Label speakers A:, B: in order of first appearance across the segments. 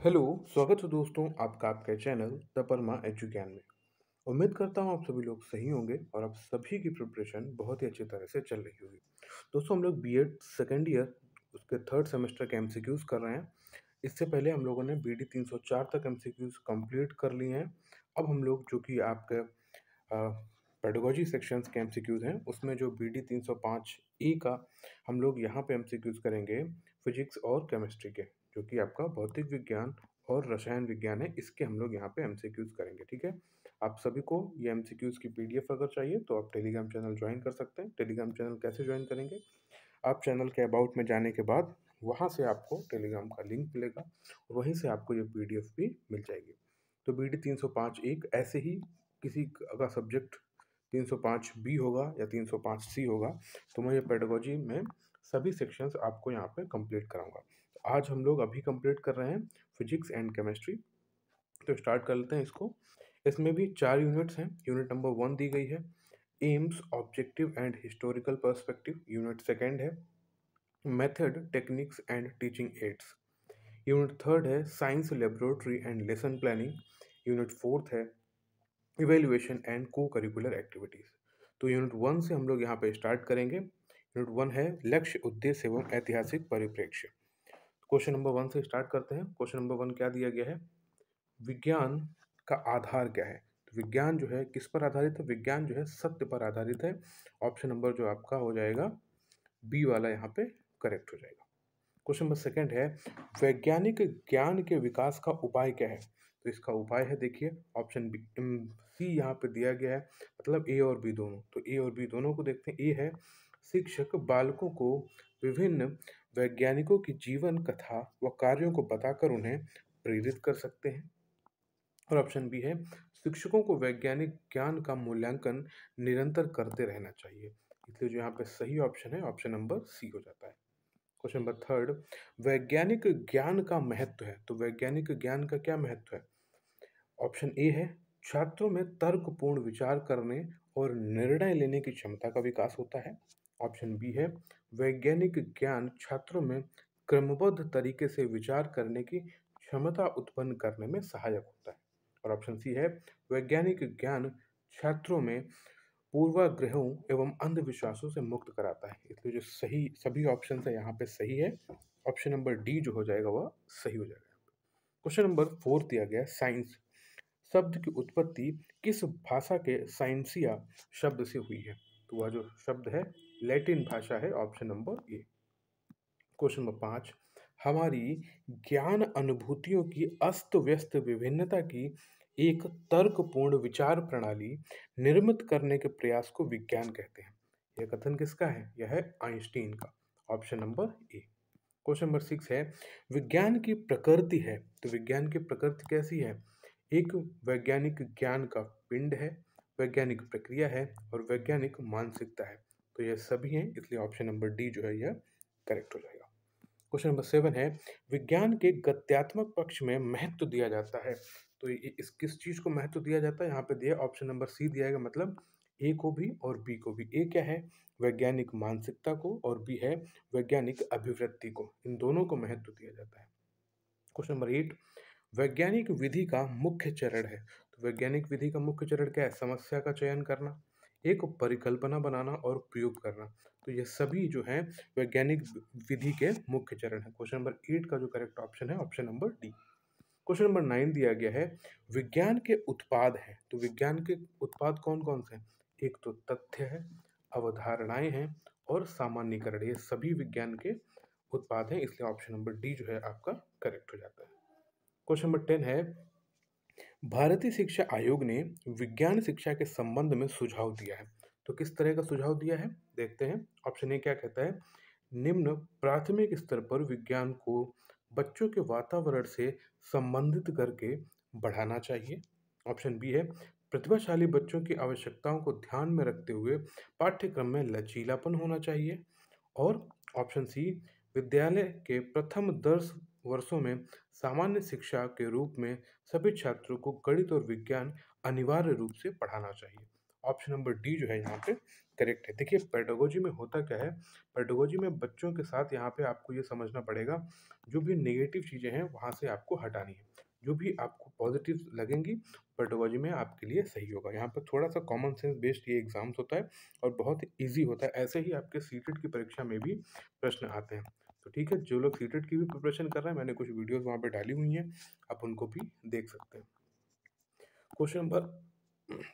A: Hello. स्वागत है दोस्तों आपका आपके चैनल द परमा एजू ज्ञान में। उम्मीद करता हूँ आप सभी लोग सही होंगे और आप सभी की प्रिपरेशन बहुत ही अच्छी तरह से चल रही होगी। दोस्तों हम लोग बीएड सेकेंड ईयर उसके थर्ड सेमेस्टर के एमसीक्यूज कर रहे हैं। इससे पहले हम लोगों ने बीडी 304 तक एमसीक्यूज कंप्लीट कर लिए हैं। अब हम लोग जो कि आपके पेडागोजी सेक्शंस के एमसीक्यूज हैं उसमें जो बीडी 305 ई का हम लोग यहाँ पे एमसीक्यूज करेंगे फिजिक्स और केमिस्ट्री के, जो कि आपका भौतिक विज्ञान और रसायन विज्ञान है। इसके हम लोग यहाँ पे एमसीक्यूज करेंगे, ठीक है। आप सभी को ये एमसीक्यूज की पीडीएफ अगर चाहिए तो आप टेलीग्राम चैनल ज्वाइन कर सकते हैं। टेलीग्राम चैनल कैसे ज्वाइन करेंगे? आप चैनल के अबाउट में जाने के बाद वहाँ से आपको टेलीग्राम का लिंक मिलेगा और वहीं से आपको ये पीडीएफ भी मिल जाएगी। तो बीडी 305 एक ऐसे ही किसी का सब्जेक्ट 305 बी होगा या 305 सी होगा, तो मैं ये पेडागोजी में सभी सेक्शंस आपको यहाँ पे कंप्लीट कराऊंगा। आज हम लोग अभी कंप्लीट कर रहे हैं फिजिक्स एंड केमिस्ट्री। तो स्टार्ट कर लेते हैं इसको। इसमें भी 4 यूनिट्स हैं। यूनिट नंबर 1 दी गई है aims objective and historical perspective. Unit second है method techniques and teaching aids. Unit third है science laboratory and lesson planning. Unit fourth है evaluation and cocurricular activities. तो यूनिट 1 से हम लोग यहाँ पे स्टार्ट करेंगे। यूनिट 1 है लक्ष्य उद्देश्य एवं ऐतिहासिक परिप्रेक्ष्य। क्वेश्चन नंबर 1 से स्टार्ट करते हैं। क्वेश्चन नंबर 1 क्या दिया गया है? विज्ञान का आधार क्या है? तो विज्ञान जो है किस पर आधारित है? विज्ञान जो है सत्य पर आधारित है। ऑप्शन नंबर जो आपका हो जाएगा बी वाला यहाँ पे करेक्ट हो जाएगा। क्वेश्चन नंबर सेकंड है वैज्ञानिक ज्ञान के विकास का उपाय क्या है? तो इसका उपाय है, देखिए ऑप्शन बी सी यहाँ पे दिया गया है, मतलब ए और बी दोनों। तो ए और बी दोनों को देखते हैं। ए है शिक्षक बालकों को विभिन्न वैज्ञानिकों की जीवन कथा व कार्यों को बताकर उन्हें प्रेरित कर सकते हैं। और ऑप्शन बी है शिक्षकों को वैज्ञानिक ज्ञान का मूल्यांकन निरंतर करते रहना चाहिए। इसलिए जो यहाँ पे सही ऑप्शन है ऑप्शन नंबर सी हो जाता है। क्वेश्चन नंबर थर्ड वैज्ञानिक ज्ञान का महत्व है। तो वैज्ञानिक ज्ञान का क्या महत्व है? ऑप्शन ए है छात्रों में तर्कपूर्ण विचार करने और निर्णय लेने की क्षमता का विकास होता है। ऑप्शन बी है वैज्ञानिक ज्ञान छात्रों में क्रमबद्ध तरीके से विचार करने की क्षमता उत्पन्न करने में सहायक होता है। और ऑप्शन सी है वैज्ञानिक ज्ञान छात्रों में पूर्वाग्रहों एवं अंधविश्वासों से मुक्त कराता है। इसलिए जो सही सभी ऑप्शन है यहाँ पे सही है। ऑप्शन नंबर डी जो हो जाएगा वह सही हो जाएगा। क्वेश्चन नंबर 4 दिया गया साइंस शब्द की उत्पत्ति किस भाषा के साइंसिया शब्द से हुई है? तो वह जो शब्द है लैटिन भाषा है। Option number A. Question number 5 हमारी ज्ञान अनुभूतियों की अस्त व्यस्त विभिन्नता की एक तर्कपूर्ण विचार प्रणाली निर्मित करने के प्रयास को विज्ञान कहते हैं। यह कथन किसका है? यह है आइंस्टीन का। Option number A. Question number 6 है विज्ञान की प्रकृति है। तो विज्ञान की प्रकृति कैसी है? एक वैज्ञानिक ज्ञान का पिंड है, वैज्ञानिक प्रक्रिया है और वैज्ञानिक मानसिकता है। तो यह सभी हैं, इसलिए ऑप्शन नंबर डी जो है यह करेक्ट हो जाएगा। क्वेश्चन नंबर 7 है विज्ञान के गत्यात्मक पक्ष में महत्व दिया जाता है। तो इस किस चीज को महत्व दिया जाता है? यहाँ पे दिया ऑप्शन नंबर सी दिया है, मतलब ए को भी और बी को भी। ए क्या है? वैज्ञानिक मानसिकता को, और बी है वैज्ञानिक अभिवृत्ति को। इन दोनों को महत्व दिया जाता है। क्वेश्चन नंबर 8 वैज्ञानिक विधि का मुख्य चरण है। तो वैज्ञानिक विधि का मुख्य चरण क्या है? समस्या का चयन करना, एक परिकल्पना बनाना और प्रयोग करना। तो ये सभी जो हैं वैज्ञानिक विधि के मुख्य चरण है। क्वेश्चन नंबर 8 का जो करेक्ट ऑप्शन है option number D. Question number 9 दिया गया है विज्ञान के उत्पाद हैं। तो विज्ञान के उत्पाद कौन कौन से हैं? एक तो तथ्य है, अवधारणाएं हैं और सामान्यीकरण। ये सभी विज्ञान के उत्पाद हैं, इसलिए ऑप्शन नंबर डी जो है आपका करेक्ट हो जाता है। क्वेश्चन नंबर 10 है भारतीय शिक्षा आयोग ने विज्ञान शिक्षा के संबंध में सुझाव दिया है। तो किस तरह का सुझाव दिया है देखते हैं। ऑप्शन ए क्या कहता है? निम्न प्राथमिक स्तर पर विज्ञान को बच्चों के वातावरण से संबंधित करके बढ़ाना चाहिए। ऑप्शन बी है प्रतिभाशाली बच्चों की आवश्यकताओं को ध्यान में रखते हुए पाठ्यक्रम में लचीलापन होना चाहिए। और ऑप्शन सी विद्यालय के प्रथम 10 वर्षों में सामान्य शिक्षा के रूप में सभी छात्रों को गणित और विज्ञान अनिवार्य रूप से पढ़ाना चाहिए। ऑप्शन नंबर डी जो है यहाँ पे करेक्ट है। देखिए पेडागोजी में होता क्या है, पेडागोजी में बच्चों के साथ यहाँ पे आपको ये समझना पड़ेगा, जो भी नेगेटिव चीज़ें हैं वहाँ से आपको हटानी है। जो भी आपको पॉजिटिव लगेंगी पेडागोजी में आपके लिए सही होगा। यहाँ पर थोड़ा-सा कॉमन सेंस बेस्ड ये एग्ज़ाम्स होता है और बहुत ईज़ी होता है। ऐसे ही आपके सीटेट की परीक्षा में भी प्रश्न आते हैं। तो ठीक है, जो लोग सीटेट की भी प्रिपरेशन कर रहे हैं, मैंने कुछ वीडियोज़ वहाँ पे डाली हुई हैं, आप उनको भी देख सकते हैं। क्वेश्चन नंबर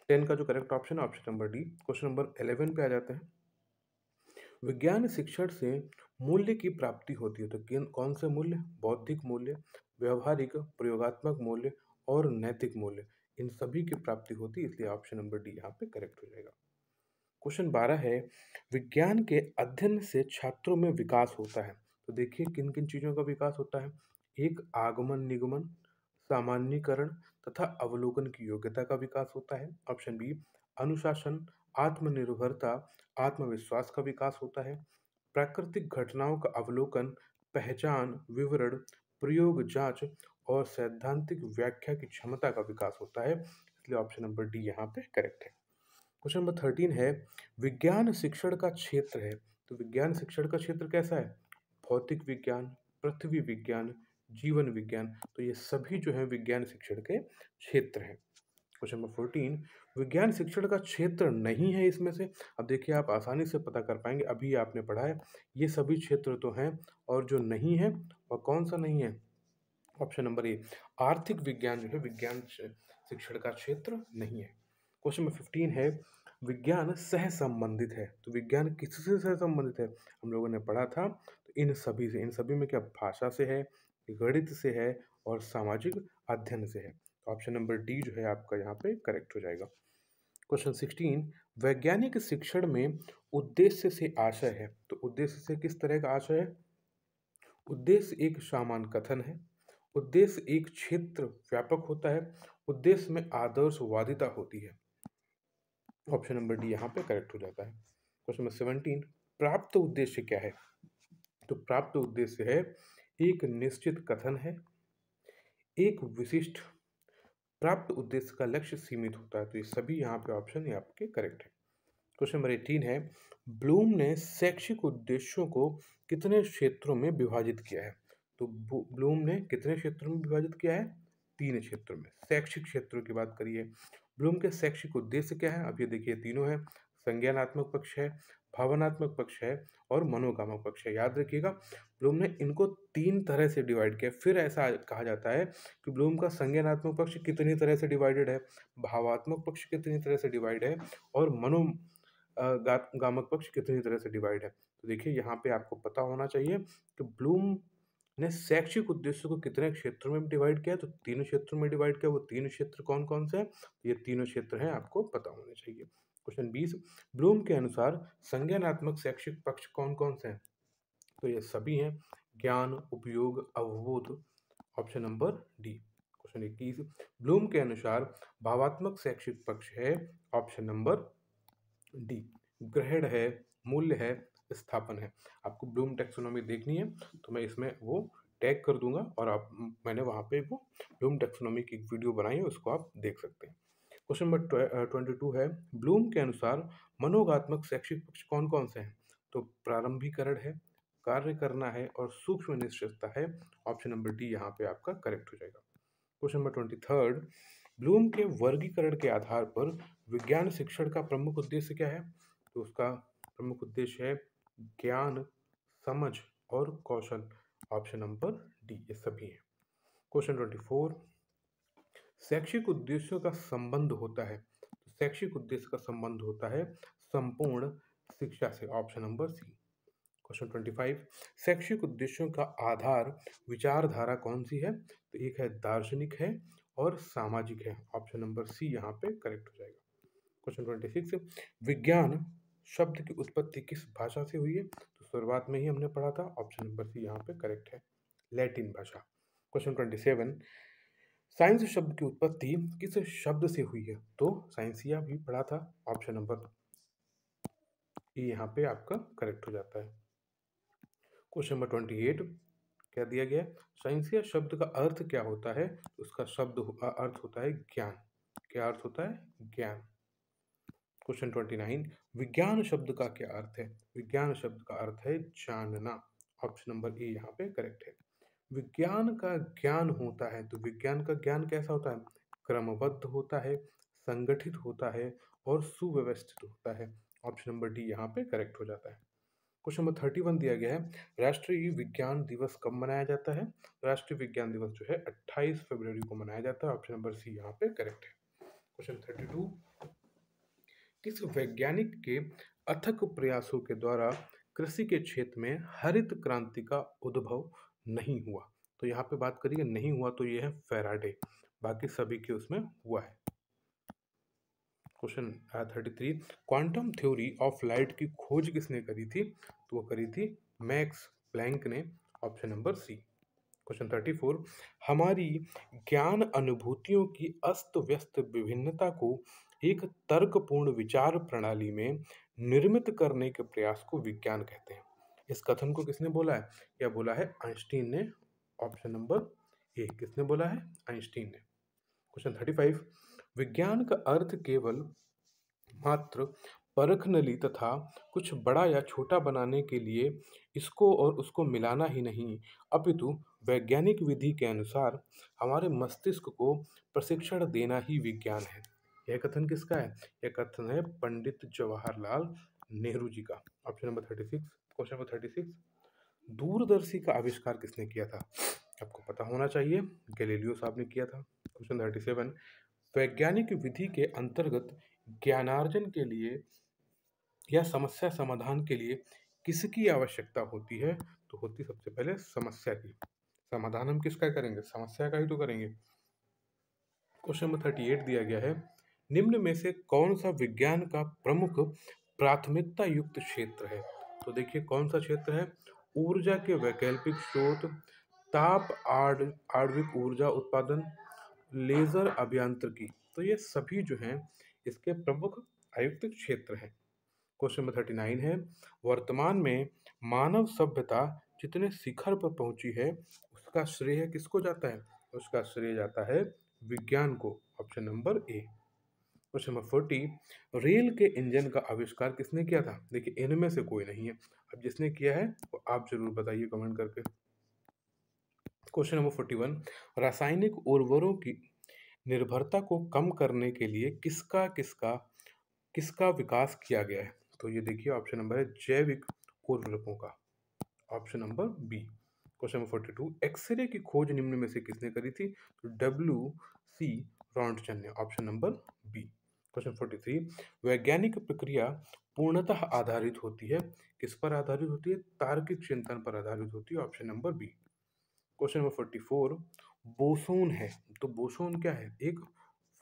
A: 10 का जो करेक्ट ऑप्शन है option number D. Question number 11 पे आ जाते हैं। विज्ञान शिक्षण से मूल्य की प्राप्ति होती है, तो कौन से मूल्य? बौद्धिक मूल्य, व्यवहारिक, प्रयोगात्मक मूल्य और नैतिक मूल्य, इन सभी की प्राप्ति होती है, इसलिए ऑप्शन नंबर डी यहाँ पे करेक्ट हो जाएगा। क्वेश्चन 12 है, विज्ञान के अध्ययन से छात्रों में विकास होता है, तो देखिए किन किन चीज़ों का विकास होता है। एक, आगमन निगमन, सामान्यीकरण तथा अवलोकन की योग्यता का विकास होता है। ऑप्शन बी, अनुशासन, आत्मनिर्भरता, आत्मविश्वास का विकास होता है। प्राकृतिक घटनाओं का अवलोकन, पहचान, विवरण, प्रयोग, जांच और सैद्धांतिक व्याख्या की क्षमता का विकास होता है, इसलिए ऑप्शन नंबर डी यहाँ पे करेक्ट है। क्वेश्चन नंबर 13 है, विज्ञान शिक्षण का क्षेत्र है, तो विज्ञान शिक्षण का क्षेत्र कैसा है? भौतिक विज्ञान, पृथ्वी विज्ञान, जीवन विज्ञान, तो ये सभी जो है विज्ञान शिक्षण के क्षेत्र हैं। क्वेश्चन नंबर 14, विज्ञान शिक्षण का क्षेत्र नहीं है इसमें से, अब देखिए आप आसानी से पता कर पाएंगे, अभी आपने पढ़ा है ये सभी क्षेत्र तो हैं, और जो नहीं है वह कौन सा नहीं है? ऑप्शन नंबर ए, आर्थिक विज्ञान जो है विज्ञान शिक्षण का क्षेत्र नहीं है। क्वेश्चन नंबर 15 है, विज्ञान सह संबंधित है, तो विज्ञान किससे सह संबंधित है? हम लोगों ने पढ़ा था, तो इन सभी से, इन सभी में क्या भाषा से है, गणित से है और सामाजिक अध्ययन से है, तो ऑप्शन नंबर डी जो है आपका यहाँ पे करेक्ट हो जाएगा। क्वेश्चन 16, वैज्ञानिक शिक्षण में उद्देश्य से आशय है, तो उद्देश्य से किस तरह का आशय है? उद्देश्य एक सामान्य कथन है, उद्देश्य एक क्षेत्र व्यापक होता है, उद्देश्य में आदर्शवादिता होती है, ऑप्शन नंबर डी यहाँ पे करेक्ट हो जाता है। क्वेश्चन नंबर 17, प्राप्त उद्देश्य क्या है? तो प्राप्त उद्देश्य है एक निश्चित कथन है, एक विशिष्ट, प्राप्त उद्देश्य का लक्ष्य सीमित होता है, तो ये सभी यहाँ पे ऑप्शन ये आपके करेक्ट है। क्वेश्चन नंबर 18 है, ब्लूम ने शैक्षिक उद्देश्यों को कितने क्षेत्रों में विभाजित किया है? तो ब्लूम ने कितने क्षेत्रों में विभाजित किया है? 3 क्षेत्रों में। शैक्षिक क्षेत्रों की बात करिए, ब्लूम के शैक्षिक उद्देश्य क्या है? अब ये देखिए तीनों है, संज्ञानात्मक पक्ष है, भावनात्मक पक्ष है और मनोकामक पक्ष है। याद रखिएगा ब्लूम ने इनको 3 तरह से डिवाइड किया। फिर ऐसा कहा जाता है कि ब्लूम का संज्ञानात्मक पक्ष कितनी तरह से डिवाइडेड है, भावात्मक पक्ष कितनी तरह से डिवाइड है और गामक पक्ष कितनी तरह से डिवाइड है। तो देखिए यहाँ पे आपको पता होना चाहिए कि ब्लूम ने शैक्षिक उद्देश्य को कितने क्षेत्रों में डिवाइड किया, तो 3 क्षेत्रों में डिवाइड किया। वो 3 क्षेत्र कौन कौन से हैं? ये तीनों क्षेत्र हैं, आपको पता होने चाहिए। क्वेश्चन 20, ब्लूम के अनुसार संज्ञानात्मक शैक्षिक पक्ष कौन कौन से हैं? तो ये सभी हैं, ज्ञान, उपयोग, अवबोध, option number D. Question 21, Bloom के अनुसार भावात्मक शैक्षिक पक्ष है, ऑप्शन नंबर डी, ग्रहण है, मूल्य है, स्थापन है। आपको ब्लूम टैक्सोनॉमी देखनी है तो मैं इसमें वो टैग कर दूंगा और आप, मैंने वहाँ पे वो ब्लूम टैक्सोनॉमी की एक वीडियो बनाई है, उसको आप देख सकते हैं। क्वेश्चन नंबर 22 है, ब्लूम के अनुसार मनोगात्मक शैक्षिक पक्ष कौन कौन से हैं? तो प्रारंभिकरण है, कार्य करना है और सूक्ष्म निश्चितता है, ऑप्शन नंबर डी यहाँ पे आपका करेक्ट हो जाएगा। क्वेश्चन नंबर 23, ब्लूम के वर्गीकरण के आधार पर विज्ञान शिक्षण का प्रमुख उद्देश्य क्या है? तो उसका प्रमुख उद्देश्य है ज्ञान, समझ और कौशल, ऑप्शन नंबर डी, ये सभी है। क्वेश्चन 24, शैक्षिक उद्देश्यों का संबंध होता है, तो शैक्षिक उद्देश्य का संबंध होता है संपूर्ण शिक्षा से, ऑप्शन नंबर सी। क्वेश्चन 25, शैक्षिक उद्देश्यों का आधार विचारधारा कौन सी है? तो एक है दार्शनिक है और सामाजिक है, ऑप्शन नंबर सी यहाँ पे करेक्ट हो जाएगा। क्वेश्चन 26, विज्ञान शब्द की उत्पत्ति किस भाषा से हुई है? तो शुरुआत में ही हमने पढ़ा था, ऑप्शन नंबर सी यहाँ पे करेक्ट है, लैटिन भाषा। क्वेश्चन 27, साइंस शब्द की उत्पत्ति किस शब्द से हुई है? तो साइंसिया भी पढ़ा था, ऑप्शन नंबर ए यहाँ पे आपका करेक्ट हो जाता है। क्वेश्चन नंबर 28, क्या दिया गया? साइंसिया शब्द का अर्थ क्या होता है? उसका अर्थ होता है ज्ञान। क्या अर्थ होता है? ज्ञान। क्वेश्चन 29, विज्ञान शब्द का क्या अर्थ है? विज्ञान शब्द का अर्थ है जानना। ऑप्शन नंबर ए यहाँ पे करेक्ट है। विज्ञान का ज्ञान होता है, तो विज्ञान का ज्ञान कैसा होता है? क्रमबद्ध होता है, संगठित होता है और सुव्यवस्थित होता है। ऑप्शन नंबर डी यहाँ पे करेक्ट हो जाता है। क्वेश्चन नंबर 31 दिया गया है, राष्ट्रीय विज्ञान दिवस कब मनाया जाता है? राष्ट्रीय विज्ञान दिवस जो है 28 फरवरी को मनाया जाता है। ऑप्शन नंबर सी यहाँ पे करेक्ट है। क्वेश्चन 32, किस वैज्ञानिक के अथक प्रयासों के द्वारा कृषि के क्षेत्र में हरित क्रांति का उद्भव नहीं हुआ? तो यहाँ पे बात करिए नहीं हुआ तो ये है फैराडे, बाकी सभी के उसमें हुआ है। Question 33, quantum theory of light की खोज किसने करी थी? तो वो करी थी मैक्स प्लैंक ने। Option number C. क्वेश्चन 34, हमारी ज्ञान अनुभूतियों की अस्त व्यस्त विभिन्नता को एक तर्कपूर्ण विचार प्रणाली में निर्मित करने के प्रयास को विज्ञान कहते हैं। इस कथन को किसने बोला है? यह बोला है आइंस्टीन ने। ऑप्शन नंबर ए। किसने बोला है? आइंस्टीन ने। क्वेश्चन 35, विज्ञान का अर्थ केवल मात्र परखनली तथा कुछ बड़ा या छोटा बनाने के लिए इसको और उसको मिलाना ही नहीं, अपितु वैज्ञानिक विधि के अनुसार हमारे मस्तिष्क को प्रशिक्षण देना ही विज्ञान है। यह कथन किसका है? यह कथन है पंडित जवाहरलाल नेहरू जी का। Option number 36। क्वेश्चन नंबर 36, दूरदर्शी का आविष्कार किसने किया था? आपको पता होना चाहिए, गैलीलियो साहब ने किया था। क्वेश्चन 37, वैज्ञानिक विधि के अंतर्गत ज्ञानार्जन के लिए या समस्या समाधान के लिए किसकी आवश्यकता होती है? तो होती सबसे पहले समस्या की। समाधान हम किसका करेंगे? समस्या का ही तो करेंगे। क्वेश्चन नंबर 38 दिया गया है, निम्न में से कौन सा विज्ञान का प्रमुख प्राथमिकता युक्त क्षेत्र है? तो देखिए कौन सा क्षेत्र है? ऊर्जा के वैकल्पिक स्रोत, ताप आणविक ऊर्जा उत्पादन, लेजर अभियांत्रिकी। तो ये सभी जो हैं इसके प्रमुख आयुक्त क्षेत्र हैं। क्वेश्चन नंबर 39 है, वर्तमान में मानव सभ्यता जितने शिखर पर पहुंची है उसका श्रेय किसको जाता है? उसका श्रेय जाता है विज्ञान को। Option number A. Question number 40, rail के इंजन का आविष्कार किसने किया था? देखिए इनमें से कोई नहीं है, अब जिसने किया है वो आप जरूर बताइए कमेंट करके। क्वेश्चन नंबर 41, रासायनिक उर्वरों की निर्भरता को कम करने के लिए किसका किसका किसका विकास किया गया है? तो ये देखिए ऑप्शन नंबर है जैविक उर्वरकों का। Option number B. Question number 42, X-ray की खोज निम्न में से किसने करी थी? तो W.C. रॉन्टजन ने। Option number B. क्वेश्चन 43, वैज्ञानिक प्रक्रिया पूर्णतः आधारित होती है, किस पर आधारित होती है? तार्किक चिंतन पर आधारित होती है। Option number B. Question number 44, boson है, तो बोसोन क्या है? एक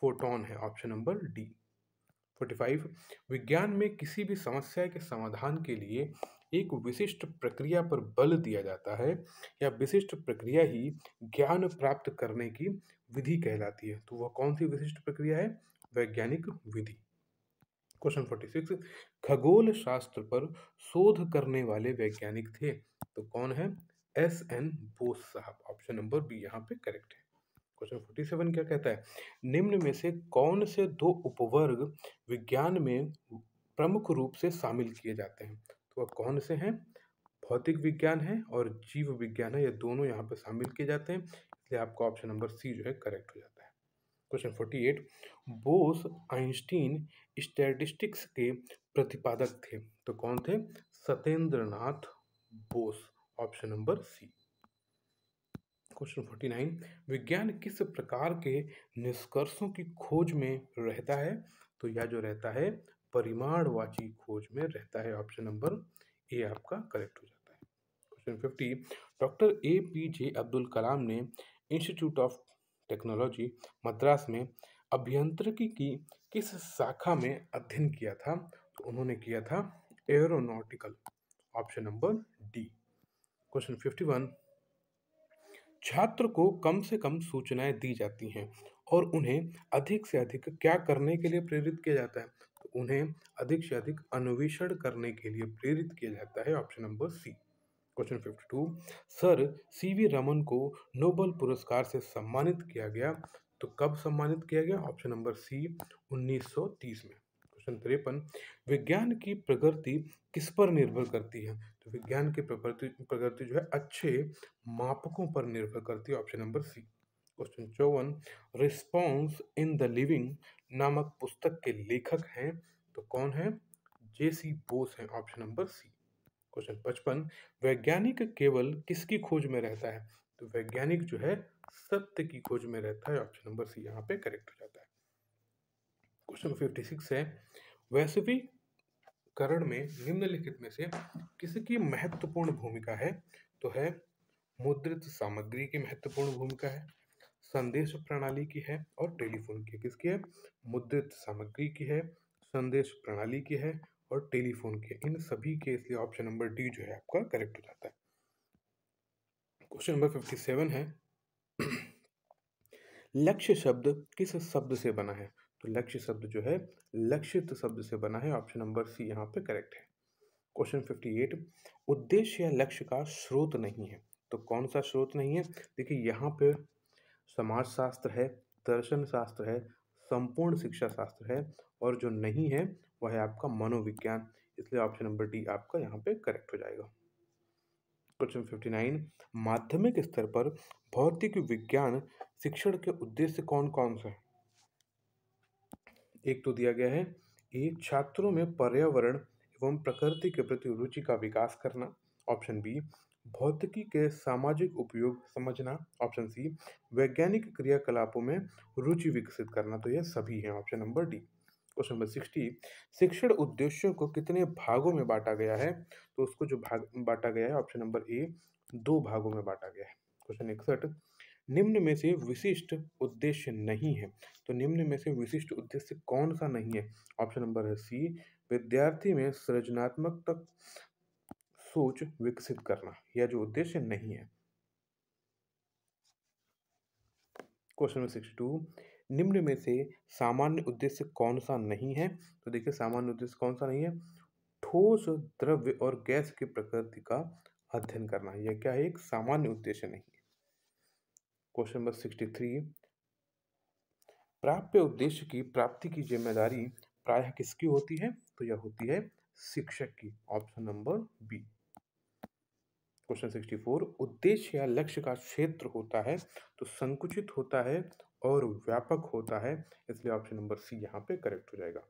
A: फोटोन है। Option number D. 45, विज्ञान में किसी भी समस्या के समाधान के लिए एक विशिष्ट प्रक्रिया पर बल दिया जाता है या विशिष्ट प्रक्रिया ही ज्ञान प्राप्त करने की विधि कहलाती है। तो वह कौन सी विशिष्ट प्रक्रिया है? वैज्ञानिक विधि। क्वेश्चन 46, खगोल शास्त्र पर शोध करने वाले वैज्ञानिक थे, तो कौन है? S.N. बोस साहब। ऑप्शन नंबर बी यहाँ पे करेक्ट है। क्वेश्चन 47 क्या कहता है? निम्न में से कौन से दो उपवर्ग विज्ञान में प्रमुख रूप से शामिल किए जाते हैं? तो वह कौन से हैं? भौतिक विज्ञान है और जीव विज्ञान है, ये दोनों यहाँ पे शामिल किए जाते हैं, इसलिए आपका ऑप्शन नंबर सी जो है करेक्ट हो जाता है। क्वेश्चन 48, बोस आइंस्टीन स्टैटिस्टिक्स के प्रतिपादक थे, तो कौन थे? Satyendranath Bose. Option number C. Question 49, विज्ञान किस प्रकार के निष्कर्षों की खोज में रहता है? तो यह जो रहता है परिमाणवाची खोज में रहता है। ऑप्शन नंबर ए आपका करेक्ट हो जाता है। Question 50, doctor APJ Abdul Kalam ने इंस्टीट्यूट ऑफ टेक्नोलॉजी मद्रास में अभियांत्रिकी की किस शाखा में अध्ययन किया था? तो उन्होंने किया था aeronautical. Option number D. Question 51, छात्र को कम से कम सूचनाएं दी जाती हैं और उन्हें अधिक से अधिक क्या करने के लिए प्रेरित किया जाता है? तो उन्हें अधिक से अधिक अन्वेषण करने के लिए प्रेरित किया जाता है। Option number C. Question 52, sir CV Raman को नोबेल पुरस्कार से सम्मानित किया गया, तो कब सम्मानित किया गया? ऑप्शन नंबर सी 1930 में। क्वेश्चन 53, विज्ञान की प्रगति किस पर निर्भर करती है? तो विज्ञान की प्रगति प्रगति जो है अच्छे मापकों पर निर्भर करती है, option number C. Question 54, response in the living नामक पुस्तक के लेखक हैं तो कौन है? जेसी बोस हैं, ऑप्शन नंबर सी। क्वेश्चन 55, वैज्ञानिक केवल किसकी खोज में रहता है? तो वैज्ञानिक जो है सत्य की खोज में रहता है, ऑप्शन नंबर सी यहाँ पे करेक्ट हो जाता है। क्वेश्चन 56 है, वैश्वीकरण में निम्नलिखित में से किसकी महत्वपूर्ण भूमिका है? तो है मुद्रित सामग्री की महत्वपूर्ण भूमिका है, संदेश प्रणाली की है और टेलीफोन की। किसकी है? मुद्रित सामग्री की है, संदेश प्रणाली की है और टेलीफोन की है। इन सभी के, इसलिए ऑप्शन नंबर डी जो है आपका करेक्ट हो जाता है। क्वेश्चन नंबर 57 है, लक्ष्य शब्द किस शब्द से बना है? तो लक्ष्य शब्द जो है लक्षित शब्द से बना है, ऑप्शन नंबर सी यहाँ पे करेक्ट है। क्वेश्चन 58, उद्देश्य या लक्ष्य का स्रोत नहीं है तो कौन सा स्रोत नहीं है? देखिए यहाँ पे समाजशास्त्र है, दर्शन शास्त्र है, संपूर्ण शिक्षा शास्त्र है और जो नहीं है वह है आपका मनोविज्ञान, इसलिए ऑप्शन नंबर डी आपका यहाँ पे करेक्ट हो जाएगा। क्वेश्चन 59, माध्यमिक स्तर पर भौतिक विज्ञान शिक्षण के उद्देश्य कौन कौन से हैं? एक तो दिया गया है, ए छात्रों में पर्यावरण एवं प्रकृति के प्रति रुचि का विकास करना, ऑप्शन बी भौतिकी के सामाजिक उपयोग समझना, ऑप्शन सी वैज्ञानिक क्रियाकलापों में रुचि विकसित करना। तो यह सभी है, option number D. Question number 60, शिक्षण उद्देश्यों को कितने भागों में बांटा गया है? तो उसको जो भाग बांटा गया है, ऑप्शन नंबर ए 2 भागों में बांटा गया है। क्वेश्चन 61, निम्न में से विशिष्ट उद्देश्य नहीं है तो निम्न में से विशिष्ट उद्देश्य कौन सा नहीं है? ऑप्शन नंबर है सी विद्यार्थी में सृजनात्मक सोच विकसित करना, यह जो उद्देश्य नहीं है। क्वेश्चन नंबर 62, निम्न में से सामान्य उद्देश्य कौन सा नहीं है? तो देखिए सामान्य उद्देश्य कौन सा नहीं है? ठोस द्रव्य और गैस की प्रकृति का अध्ययन करना, यह क्या है? एक सामान्य उद्देश्य नहीं है। क्वेश्चन नंबर 63, प्राप्य उद्देश्य की प्राप्ति की जिम्मेदारी प्रायः किसकी होती है? तो यह होती है शिक्षक की, ऑप्शन नंबर बी। क्वेश्चन 64, उद्देश्य या लक्ष्य का क्षेत्र होता है तो संकुचित होता है और व्यापक होता है, इसलिए ऑप्शन नंबर सी यहाँ पे करेक्ट हो जाएगा।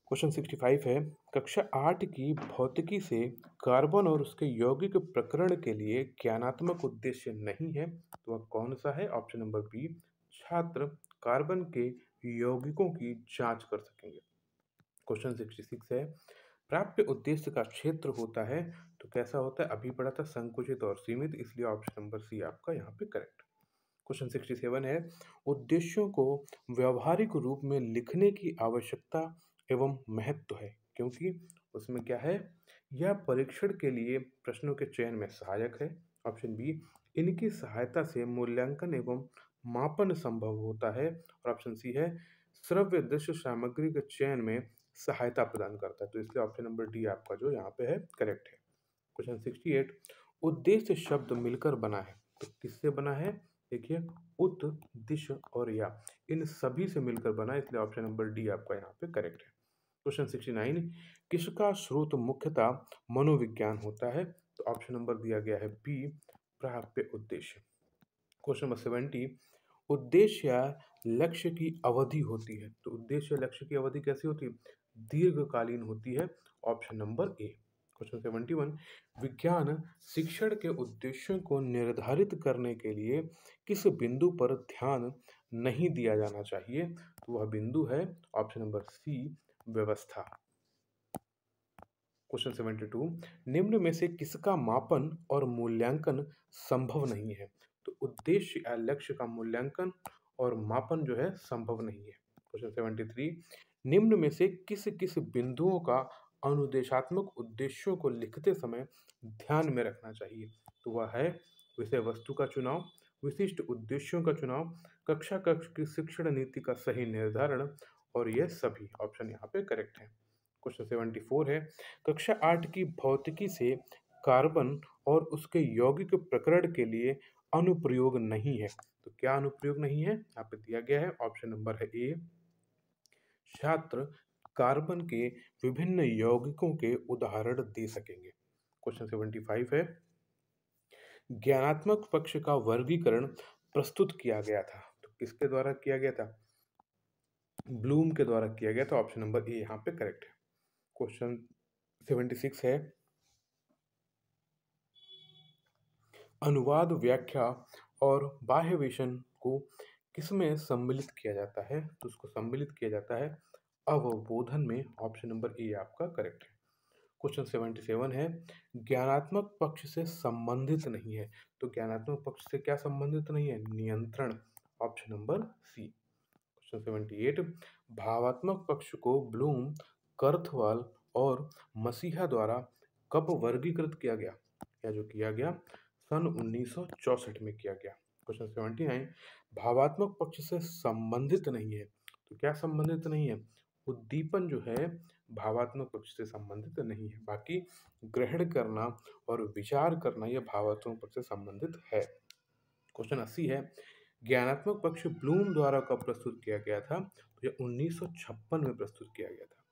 A: क्वेश्चन 65 है, कक्षा 8 की भौतिकी से कार्बन और उसके यौगिक प्रकरण के लिए ज्ञानात्मक उद्देश्य नहीं है तो वह कौन सा है? ऑप्शन नंबर बी छात्र कार्बन के यौगिकों की जांच कर सकेंगे। क्वेश्चन 66 है, प्राप्य उद्देश्य का क्षेत्र होता है तो कैसा होता है? अभी पढ़ा था संकुचित और सीमित, इसलिए ऑप्शन नंबर सी आपका यहाँ पे करेक्ट। क्वेश्चन 67 है, उद्देश्यों को व्यवहारिक रूप में लिखने की आवश्यकता एवं महत्व है क्योंकि उसमें क्या है? यह परीक्षण के लिए प्रश्नों के चयन में सहायक है, ऑप्शन बी इनकी सहायता से मूल्यांकन एवं मापन संभव होता है और ऑप्शन सी है श्रव्य दृश्य सामग्री के चयन में सहायता प्रदान करता है, तो इसलिए ऑप्शन नंबर डी आपका जो यहाँ पे है करेक्ट है। क्वेश्चन 68, उद्देश्य शब्द मिलकर बना है तो किससे बना है? देखिए उत, दिश और या, इन सभी से मिलकर बना है, इसलिए ऑप्शन नंबर डी आपका यहाँ पे करेक्ट है। क्वेश्चन 69, किसका स्रोत मुख्यतः मनोविज्ञान होता है? तो ऑप्शन नंबर दिया गया है बी प्राप्य उद्देश्य। क्वेश्चन नंबर 70, उद्देश्य या लक्ष्य की अवधि होती है तो उद्देश्य या लक्ष्य की अवधि कैसी होती है? दीर्घकालीन होती है, ऑप्शन नंबर ए। क्वेश्चन 71, विज्ञान शिक्षण के उद्देश्यों को निर्धारित करने के लिए किस बिंदु पर ध्यान नहीं दिया जाना चाहिए? तो वह बिंदु है ऑप्शन नंबर सी व्यवस्था। क्वेश्चन 72, निम्न में से किसका मापन और मूल्यांकन संभव नहीं है? तो उद्देश्य या लक्ष्य का मूल्यांकन और मापन जो है संभव नहीं है। क्वेश्चन 73, निम्न में से किस किस बिंदुओं का अनुदेशात्मक उद्देश्यों को लिखते समय ध्यान में रखना चाहिए? तो वह है विषय वस्तु का चुनाव, विशिष्ट उद्देश्यों का चुनाव, कक्षा कक्ष की शिक्षण नीति का सही निर्धारण और यह सभी, ऑप्शन यहाँ पे करेक्ट है। क्वेश्चन 74 है, कक्षा 8 की भौतिकी से कार्बन और उसके यौगिक प्रकरण के लिए अनुप्रयोग नहीं है तो क्या अनुप्रयोग नहीं है? यहाँ पे दिया गया है, ऑप्शन नंबर है ए छात्र कार्बन के विभिन्न यौगिकों के उदाहरण दे सकेंगे। क्वेश्चन 75 है, ज्ञानात्मक पक्ष का वर्गीकरण प्रस्तुत किया गया था, तो किसके द्वारा किया गया था? ब्लूम के द्वारा किया गया था। ऑप्शन नंबर ए यहाँ पे करेक्ट है। क्वेश्चन 76 है, अनुवाद, व्याख्या और बाह्यवेशन को किसमें सम्मिलित किया जाता है? तो उसको सम्मिलित किया जाता है अवबोधन में। ऑप्शन नंबर ए आपका करेक्ट है। क्वेश्चन 77 है, ज्ञानात्मक पक्ष से संबंधित नहीं है, तो ज्ञानात्मक पक्ष से क्या संबंधित नहीं है? नियंत्रण। Option number C. क्वेश्चन 78, भावात्मक पक्ष को ब्लूम, कर्थवाल और मसीहा द्वारा कब वर्गीकृत किया गया, या जो किया गया सन 1964 में किया गया। क्वेश्चन 79, भावात्मक पक्ष से संबंधित नहीं है, तो क्या संबंधित नहीं है? उद्दीपन जो है भावात्मक पक्ष से संबंधित नहीं है, बाकी ग्रहण करना और विचार करना यह भावात्मक पक्ष से संबंधित है। क्वेश्चन 80 है, ज्ञानात्मक पक्ष ब्लूम द्वारा कब प्रस्तुत किया गया था? तो यह 1956 में प्रस्तुत किया गया था।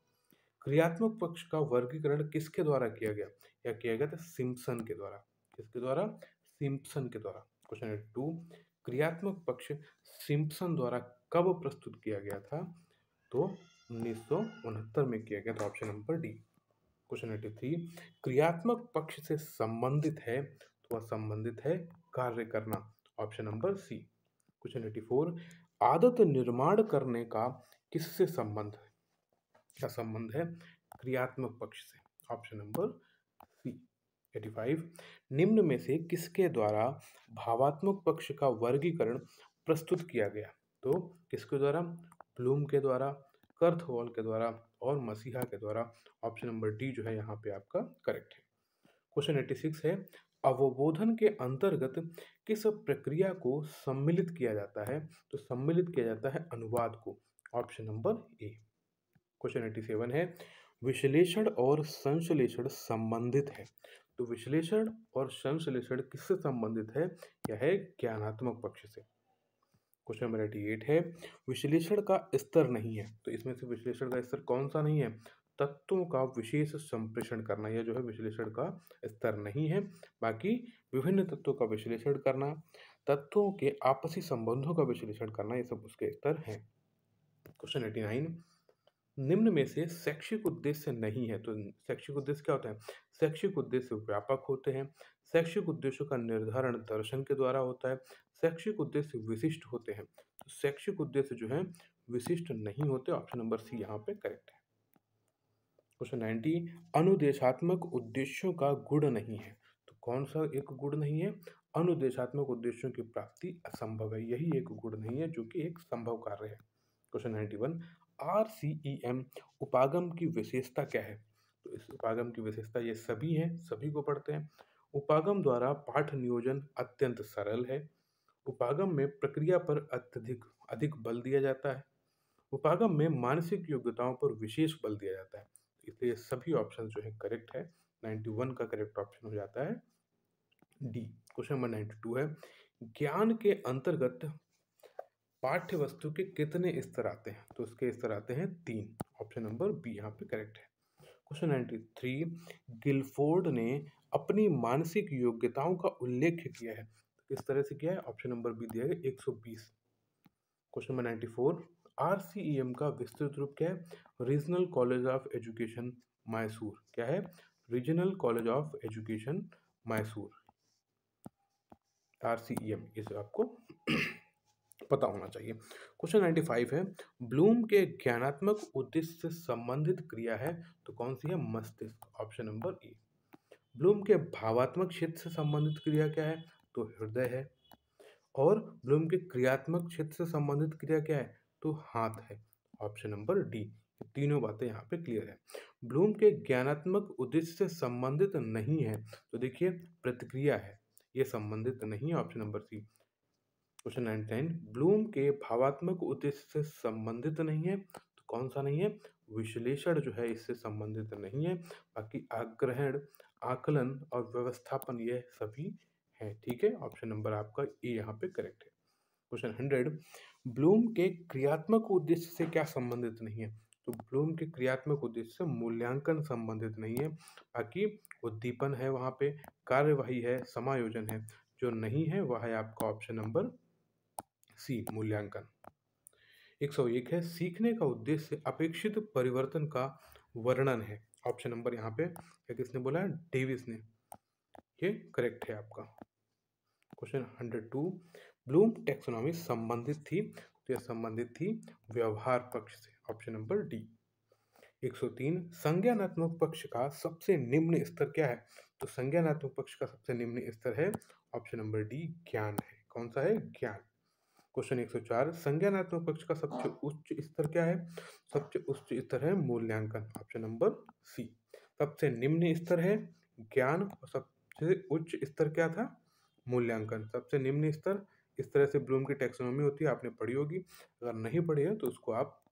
A: क्रियात्मक पक्ष का वर्गीकरण किसके द्वारा किया गया? या किया गया था सिम्पसन के द्वारा। किसके द्वारा? सिम्पसन के द्वारा। क्वेश्चन 82, क्रियात्मक पक्ष सिम्पसन द्वारा कब प्रस्तुत किया गया था? तो 1969 में किया गया था। Option number D. क्वेश्चन 83, क्रियात्मक पक्ष से संबंधित है, तो वह संबंधित है कार्य करना। Option number C. क्वेश्चन 84, आदत निर्माण करने का किससे संबंध है? क्या संबंध है? क्रियात्मक पक्ष से। ऑप्शन नंबर सी। 85, निम्न में से किसके द्वारा भावात्मक पक्ष का वर्गीकरण प्रस्तुत किया गया? तो किसके द्वारा? ब्लूम के द्वारा, कर्थवाल के द्वारा और मसीहा के द्वारा। ऑप्शन नंबर डी जो है यहाँ पे आपका करेक्ट है। क्वेश्चन 86 है, अवबोधन के अंतर्गत किस प्रक्रिया को सम्मिलित किया जाता है? तो सम्मिलित किया जाता है अनुवाद को। Option number A. क्वेश्चन 87 है, विश्लेषण और संश्लेषण संबंधित है, तो विश्लेषण और संश्लेषण किससे संबंधित है? यह है ज्ञानात्मक पक्ष से। क्वेश्चन नंबर 88 है, विश्लेषण का स्तर नहीं है, तो इसमें से विश्लेषण का स्तर कौन सा नहीं है? तत्वों का विशेष संप्रेषण करना, यह जो है विश्लेषण का स्तर नहीं है, बाकी विभिन्न तत्वों का विश्लेषण करना, तत्वों के आपसी संबंधों का विश्लेषण करना, ये सब उसके स्तर हैं। क्वेश्चन 89, निम्न में से शैक्षिक उद्देश्य नहीं है, तो शैक्षिक उद्देश्य क्या होता है? शैक्षिक उद्देश्य व्यापक होते हैं। शैक्षिक उद्देश्यों का निर्धारण दर्शन के द्वारा होता है। शैक्षिक उद्देश्य विशिष्ट होते हैं, तो शैक्षिक उद्देश्य जो है विशिष्ट नहीं होते। ऑप्शन नंबर सी यहाँ पे करेक्ट है। क्वेश्चन 90, अनुदेशात्मक उद्देश्यों का गुण नहीं है, तो कौन सा एक गुण नहीं है? अनुदेशात्मक उद्देश्यों की प्राप्ति असंभव है, यही एक गुण नहीं है जो कि एक संभव कार्य है। क्वेश्चन 91, RCEM उपागम की विशेषता क्या है? तो इस उपागम की विशेषता ये सभी हैं, सभी को पढ़ते हैं। उपागम द्वारा पाठ नियोजन अत्यंत सरल है। उपागम में प्रक्रिया पर अत्यधिक अधिक बल दिया जाता है। उपागम में मानसिक योग्यताओं पर विशेष बल दिया जाता है। इसलिए सभी ऑप्शन जो है करेक्ट है। 91 का करेक्ट ऑप्शन हो जाता है डी। क्वेश्चन नंबर 92 है, ज्ञान के अंतर्गत पाठ्य वस्तु के कितने स्तर आते हैं? तो उसके स्तर आते हैं 3। ऑप्शन नंबर बी यहाँ पे करेक्ट है। क्वेश्चन 93, गिलफोर्ड ने अपनी मानसिक योग्यताओं का उल्लेख किया है, तो किस तरह से किया है? ऑप्शन नंबर बी दिया है 120। क्वेश्चन नंबर 94, RCEM का विस्तृत रूप क्या है? Regional college of education Mysore. क्या है? Regional college of education Mysore, RCEM, इसे आपको पता होना चाहिए। क्वेश्चन 95 है, ब्लूम के ज्ञानात्मक उद्देश्य से संबंधित क्रिया है, तो कौन सी है? मस्तिष्क। ऑप्शन नंबर ए। ब्लूम के भावात्मक क्षेत्र से संबंधित क्रिया क्या है? तो हृदय है। और ब्लूम के क्रियात्मक क्षेत्र से संबंधित क्रिया क्या है? तो हाथ है। Option number D. तीनों बातें यहाँ पे क्लियर है। ब्लूम के ज्ञानात्मक उद्देश्य से संबंधित नहीं है, तो देखिए प्रतिक्रिया है, ये संबंधित नहीं है। Option number C. Question 99, Bloom के भावात्मक उद्देश्य से संबंधित नहीं है, तो कौन सा नहीं है? विश्लेषण जो है इससे संबंधित नहीं है, बाकी आग्रहण, आकलन और व्यवस्थापन ये सभी है। ठीक है, ऑप्शन नंबर आपका ए यहाँ पे करेक्ट है। क्वेश्चन 100, ब्लूम के क्रियात्मक उद्देश्य से क्या संबंधित नहीं है? तो ब्लूम के क्रियात्मक उद्देश्य से मूल्यांकन संबंधित नहीं है, बाकी उद्दीपन है, वहाँ पे कार्यवाही है, समायोजन है। जो नहीं है वह है आपका ऑप्शन नंबर सी, मूल्यांकन। 101 है, सीखने का उद्देश्य अपेक्षित परिवर्तन का वर्णन है। ऑप्शन नंबर यहाँ पे किसने बोला है? डेविस ने। ये करेक्ट है आपका। क्वेश्चन 102, ब्लूम टैक्सोनॉमी संबंधित थी, तो यह संबंधित थी व्यवहार पक्ष से। Option number D. 103, संज्ञानात्मक पक्ष का सबसे निम्न स्तर क्या है? तो संज्ञानात्मक पक्ष का सबसे निम्न स्तर है ऑप्शन नंबर डी, ज्ञान है। कौन सा है? ज्ञान। क्वेश्चन 104, संज्ञानात्मक पक्ष का सबसे उच्च स्तर क्या है? सबसे उच्च स्तर है मूल्यांकन। Option number C. सबसे निम्न स्तर है ज्ञान और सबसे उच्च स्तर क्या था? मूल्यांकन। सबसे निम्न स्तर, इस तरह से ब्लूम की टैक्सोनॉमी होती है, आपने पढ़ी होगी। अगर नहीं पढ़ी है तो उसको आप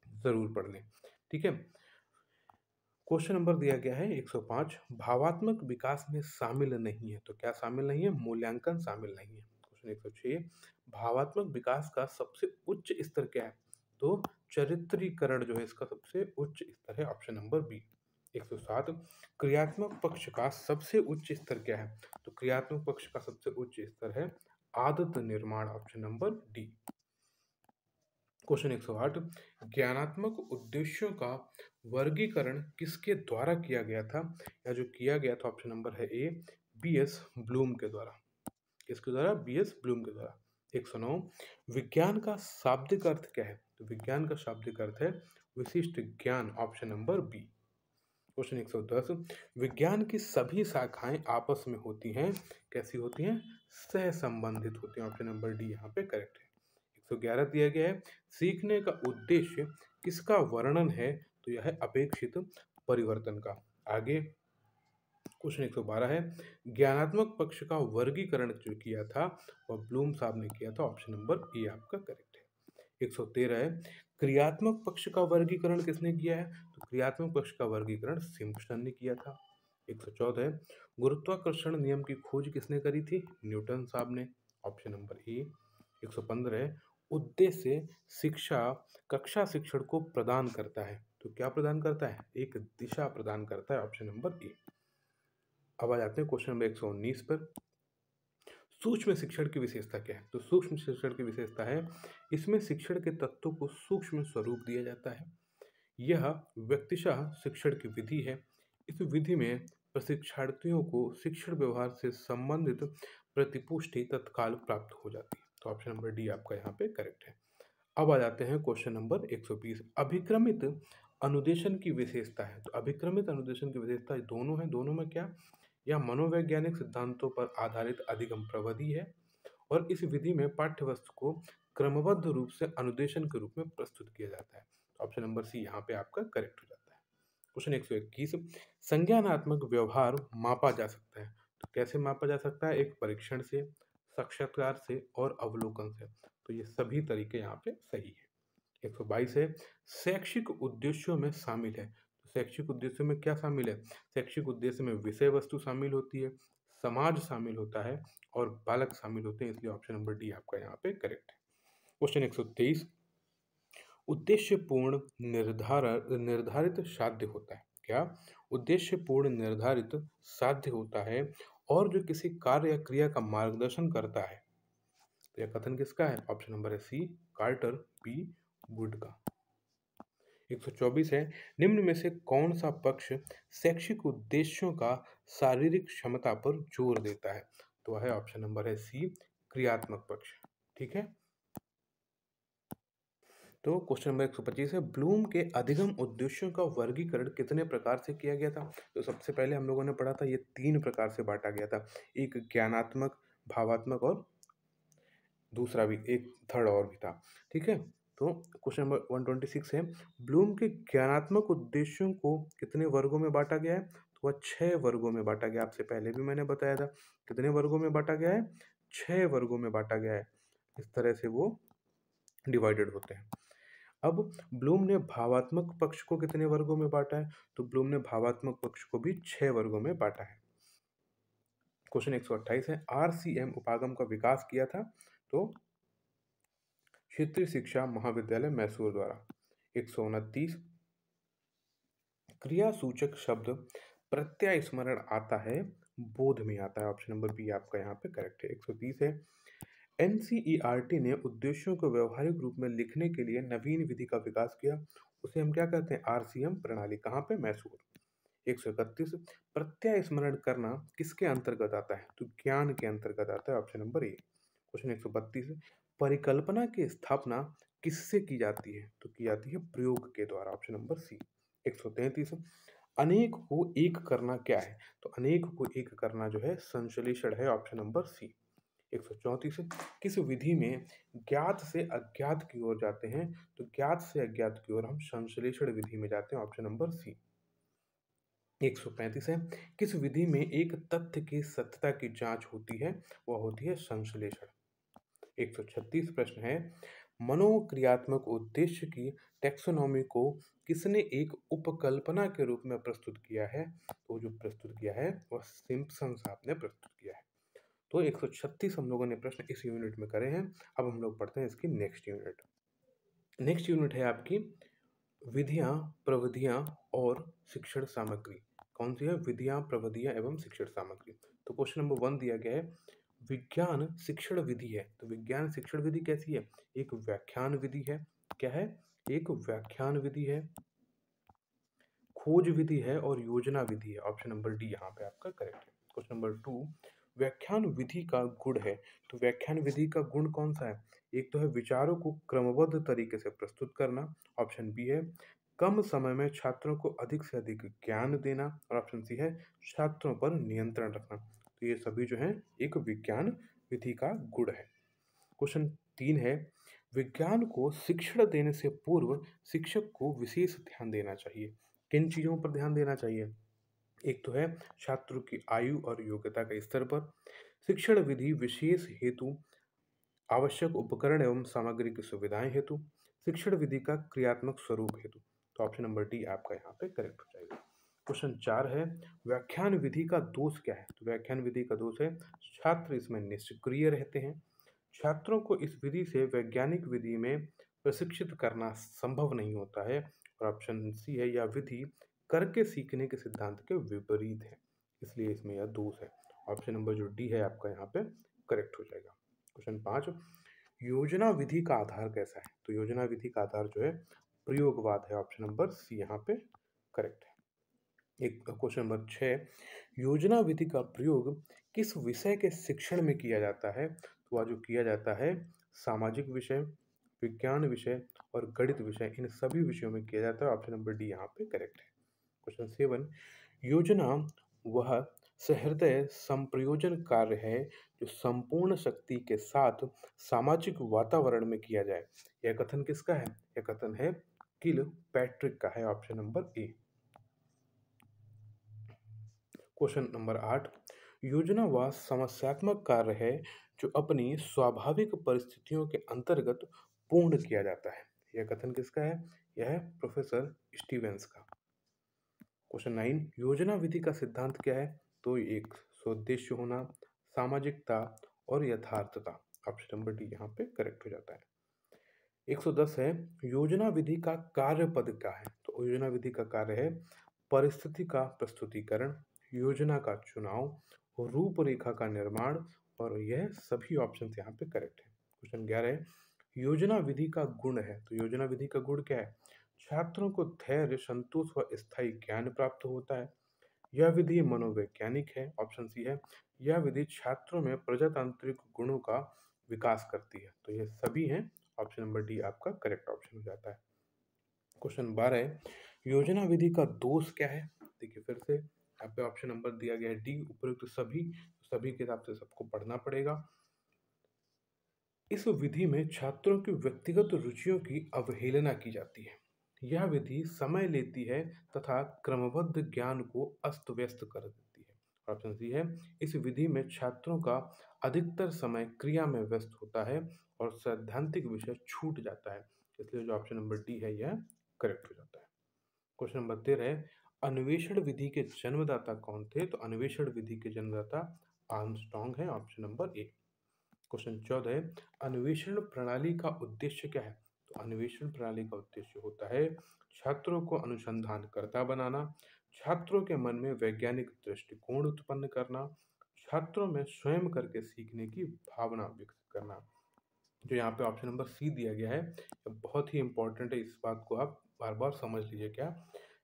A: जरूर पढ़ लें। ठीक है। क्वेश्चन नंबर दिया गया है 105, भावात्मक विकास में शामिल नहीं है। तो क्या शामिल नहीं है? मूल्यांकन शामिल नहीं है। क्वेश्चन 106, भावात्मक विकास का सबसे उच्च स्तर क्या है? तो चरित्रीकरण जो है इसका सबसे उच्च स्तर है। Option number B. 107, क्रियात्मक पक्ष का सबसे उच्च स्तर क्या है? तो क्रियात्मक पक्ष का सबसे उच्च स्तर है आदत निर्माण। Option number D. क्वेश्चन 108, ज्ञानात्मक उद्देश्यों का वर्गीकरण किसके द्वारा किया गया था? या जो किया गया था ऑप्शन नंबर है ए, बीएस ब्लूम के द्वारा। किसके द्वारा? बीएस ब्लूम के द्वारा। 109, विज्ञान का शाब्दिक अर्थ क्या है? तो विज्ञान का शाब्दिक अर्थ है विशिष्ट ज्ञान। Option number B. क्वेश्चन 110, विज्ञान की सभी शाखाएं आपस में होती हैं, कैसी होती हैं? सह संबंधित होती हैं। ऑप्शन नंबर डी यहाँ पे करेक्ट है। 111 दिया गया है, सीखने का उद्देश्य किसका वर्णन है? तो यह है अपेक्षित परिवर्तन का। आगे क्वेश्चन 112 है, ज्ञानात्मक पक्ष का वर्गीकरण जो किया था वह ब्लूम साहब ने किया था। ऑप्शन नंबर ए आपका करेक्ट है। 113 है, क्रियात्मक पक्ष का वर्गीकरण किसने किया है? तो क्रियात्मक पक्ष का वर्गीकरण सिम्पसन ने किया था। 114 है, गुरुत्वाकर्षण नियम की खोज किसने करी थी? न्यूटन साहब ने। ऑप्शन नंबर ए। 115 है, उद्देश्य शिक्षा कक्षा शिक्षण को प्रदान करता है। तो क्या प्रदान करता है? एक दिशा प्रदान करता है। ऑप्शन नंबर ए। अब आ जाते हैं क्वेश्चन नंबर 119 पर। सूक्ष्म शिक्षण की विशेषता क्या है? तो सूक्ष्म शिक्षण की विशेषता है इसमें शिक्षण के तत्वों को सूक्ष्म स्वरूप दिया जाता है। यह व्यक्तिशः शिक्षण की विधि है। इस विधि में प्रशिक्षार्थियों को शिक्षण व्यवहार से संबंधित प्रतिपुष्टि तत्काल प्राप्त हो जाती है। तो ऑप्शन नंबर डी आपका यहाँ पे करेक्ट है। अब आ जाते हैं क्वेश्चन नंबर 120, अभिक्रमित अनुदेशन की विशेषता है। तो अभिक्रमित अनुदेशन की विशेषता दोनों है। दोनों में क्या? यह मनोवैज्ञानिक सिद्धांतों पर आधारित अधिगम प्रविधि है और इस विधि में पाठ्य वस्तु को क्रमबद्ध रूप से अनुदेशन के रूप में प्रस्तुत किया जाता है। ऑप्शन नंबर सी यहाँ पे आपका करेक्ट हो जाता है। क्वेश्चन 121, संज्ञानात्मक व्यवहार मापा जा सकता है। तो कैसे मापा जा सकता है? एक परीक्षण से, साक्षात्कार से और अवलोकन से। तो ये सभी तरीके यहाँ पे सही है। 122 है, शैक्षिक उद्देश्यों में शामिल है। तो शैक्षिक उद्देश्यों में क्या शामिल है? शैक्षिक उद्देश्य में विषय वस्तु शामिल होती है, समाज शामिल होता है और बालक शामिल होते हैं, इसलिए ऑप्शन नंबर डी आपका यहाँ पे करेक्ट है। क्वेश्चन 123, उद्देश्यपूर्ण निर्धारित साध्य होता है। क्या? उद्देश्यपूर्ण निर्धारित साध्य होता है और जो किसी कार्य या क्रिया का मार्गदर्शन करता है। तो यह कथन किसका है? ऑप्शन नंबर है सी, कार्टर पी वुड का। 124 है, निम्न में से कौन सा पक्ष शैक्षिक उद्देश्यों का शारीरिक क्षमता पर जोर देता है? तो वह है ऑप्शन नंबर है सी, क्रियात्मक पक्ष। ठीक है। तो क्वेश्चन नंबर 125 है, ब्लूम के अधिगम उद्देश्यों का वर्गीकरण कितने प्रकार से किया गया था? तो सबसे पहले हम लोगों ने पढ़ा था ये 3 प्रकार से बांटा गया था। एक ज्ञानात्मक, भावात्मक और दूसरा भी एक थर्ड और भी था। ठीक है। तो क्वेश्चन नंबर 126 है, ब्लूम के ज्ञानात्मक उद्देश्यों को कितने वर्गों में बांटा गया है? तो वह 6 वर्गों में बांटा गया। आपसे पहले भी मैंने बताया था कितने वर्गों में बांटा गया है? 6 वर्गों में बांटा गया है। इस तरह से वो डिवाइडेड होते हैं। अब ब्लूम ने भावात्मक पक्ष को कितने वर्गों में बांटा है? तो ब्लूम ने भावात्मक पक्ष को भी 6 वर्गों में बांटा है। क्वेश्चन 128 है, आरसीएम उपागम का विकास किया था। तो क्षेत्रीय शिक्षा महाविद्यालय मैसूर द्वारा। 129 क्रिया सूचक शब्द प्रत्यय स्मरण आता है, बोध में आता है। ऑप्शन नंबर बी आपका यहाँ पे करेक्ट है। 130 है एनसीईआरटी ने उद्देश्यों को व्यवहारिक रूप में लिखने के लिए नवीन विधि का विकास किया, उसे हम क्या कहते हैं? आरसीएम प्रणाली। कहाँ पे? मैसूर। 131 प्रत्यय स्मरण करना किसके अंतर्गत आता है? तो ज्ञान के अंतर्गत आता है। Option number A. क्वेश्चन 132 परिकल्पना की स्थापना किससे की जाती है? तो की जाती है प्रयोग के द्वारा। ऑप्शन नंबर सी। 133 अनेक को एक करना क्या है? तो अनेक को एक करना जो है संश्लेषण है। ऑप्शन नंबर सी। 134 किस विधि में ज्ञात से अज्ञात की ओर जाते हैं? तो ज्ञात से अज्ञात की ओर हम संश्लेषण विधि में जाते हैं। ऑप्शन नंबर सी। 135 है किस विधि में एक तथ्य की सत्यता की जांच होती है? वह होती है संश्लेषण। 136 प्रश्न है मनोक्रियात्मक उद्देश्य की टैक्सोनॉमी को किसने एक उपकल्पना के रूप में प्रस्तुत किया है? तो जो प्रस्तुत किया है वह सिम्पसन साहब ने प्रस्तुत किया है। तो 136 हम लोगों ने प्रश्न इस यूनिट में करे हैं। अब हम लोग पढ़ते हैं इसकी नेक्स्ट यूनिट। नेक्स्ट यूनिट है आपकी विधियां, प्रविधियां और शिक्षण सामग्री। कौन सी है? विधियां, प्रविधियां एवं शिक्षण सामग्री। तो क्वेश्चन नंबर 1 दिया गया है विज्ञान शिक्षण विधि है। तो विज्ञान शिक्षण विधि कैसी है? एक व्याख्यान विधि है। क्या है? एक व्याख्यान विधि है, खोज विधि है और योजना विधि है। ऑप्शन नंबर डी यहाँ पे आपका करेक्ट है। क्वेश्चन नंबर 2 व्याख्यान विधि का गुण है। तो व्याख्यान विधि का गुण कौन सा है? एक तो है विचारों को क्रमबद्ध तरीके से प्रस्तुत करना। ऑप्शन बी है कम समय में छात्रों को अधिक से अधिक ज्ञान देना। और ऑप्शन सी है छात्रों पर नियंत्रण रखना। तो ये सभी जो है एक विज्ञान विधि का गुण है। क्वेश्चन 3 है विज्ञान को शिक्षण देने से पूर्व शिक्षक को विशेष ध्यान देना चाहिए। किन चीजों पर ध्यान देना चाहिए? एक तो है छात्रों की आयु और योग्यता के स्तर पर, शिक्षण विधि विशेष हेतु, आवश्यक उपकरण एवं सामग्री की सुविधाएं हेतु, शिक्षण विधि का क्रियात्मक स्वरूप हेतु। तो ऑप्शन नंबर डी आपका यहाँ पे करेक्ट हो जाएगा। क्वेश्चन 4 है व्याख्यान विधि का दोष क्या है? तो व्याख्यान विधि का दोष है छात्र इसमें निष्क्रिय रहते हैं। छात्रों को इस विधि से वैज्ञानिक विधि में प्रशिक्षित करना संभव नहीं होता है। और ऑप्शन सी है यह विधि करके सीखने के सिद्धांत के विपरीत है, इसलिए इसमें यह दोष है। ऑप्शन नंबर जो डी है आपका यहाँ पे करेक्ट हो जाएगा। क्वेश्चन 5 योजना विधि का आधार कैसा है? तो योजना विधि का आधार जो है प्रयोगवाद है। ऑप्शन नंबर सी यहाँ पे करेक्ट है। एक क्वेश्चन नंबर 6 योजना विधि का प्रयोग किस विषय के शिक्षण में किया जाता है? तो वह जो किया जाता है सामाजिक विषय, विज्ञान विषय और गणित विषय, इन सभी विषयों में किया जाता है। ऑप्शन नंबर डी यहाँ पे करेक्ट है। क्वेश्चन 7 योजना वह सहृदय संप्रयोजन कार्य है जो संपूर्ण शक्ति के साथ सामाजिक वातावरण में किया जाए। यह कथन किसका है? यह कथन है किल पैट्रिक का है। Option number A. Question number 8 योजना वह समस्यात्मक कार्य है जो अपनी स्वाभाविक परिस्थितियों के अंतर्गत पूर्ण किया जाता है। यह कथन किसका है? यह है प्रोफेसर स्टीवेंस का। क्वेश्चन 9 योजना विधि का सिद्धांत क्या है? तो एक स्वोद्देश्य होना, सामाजिकता और यथार्थता। ऑप्शन नंबर डी यहाँ पे करेक्ट हो जाता है। 110 है योजना विधि का कार्य पद क्या है? तो योजना विधि का कार्य है परिस्थिति का प्रस्तुतिकरण, योजना का चुनाव, रूपरेखा का निर्माण, और यह सभी ऑप्शन यहाँ पे करेक्ट है। क्वेश्चन 11 है योजना विधि का गुण है। तो योजना विधि का गुण क्या है? छात्रों को धैर्य, संतोष व स्थायी ज्ञान प्राप्त होता है। यह विधि मनोवैज्ञानिक है। ऑप्शन सी है यह विधि छात्रों में प्रजातांत्रिक गुणों का विकास करती है। तो ये सभी हैं। ऑप्शन नंबर डी आपका करेक्ट ऑप्शन हो जाता है। क्वेश्चन 12 है योजना विधि का दोष क्या है? देखिए फिर से यहाँ पे ऑप्शन नंबर दिया गया है डी उपयुक्त सभी के हिसाब से सबको पढ़ना पड़ेगा। इस विधि में छात्रों की व्यक्तिगत रुचियों की अवहेलना की जाती है। यह विधि समय लेती है तथा क्रमबद्ध ज्ञान को अस्त व्यस्त कर देती है। ऑप्शन सी है इस विधि में छात्रों का अधिकतर समय क्रिया में व्यस्त होता है और सैद्धांतिक विषय छूट जाता है, इसलिए जो ऑप्शन नंबर डी है यह करेक्ट हो जाता है। क्वेश्चन नंबर 13 है अन्वेषण विधि के जन्मदाता कौन थे? तो अन्वेषण विधि के जन्मदाता आर्मस्ट्रांग है। Option number A. क्वेश्चन 14 है अन्वेषण प्रणाली का उद्देश्य क्या है? तो अन्वेषण प्रणाली का उद्देश्य होता है छात्रों को अनुसंधानकर्ता बनाना, छात्रों के मन में वैज्ञानिक दृष्टिकोण उत्पन्न करना, छात्रों में स्वयं करके सीखने की भावना विकसित करना। जो यहाँ पे ऑप्शन नंबर सी दिया गया है, ये बहुत ही इंपॉर्टेंट है, इस बात को आप बार बार समझ लीजिए। क्या,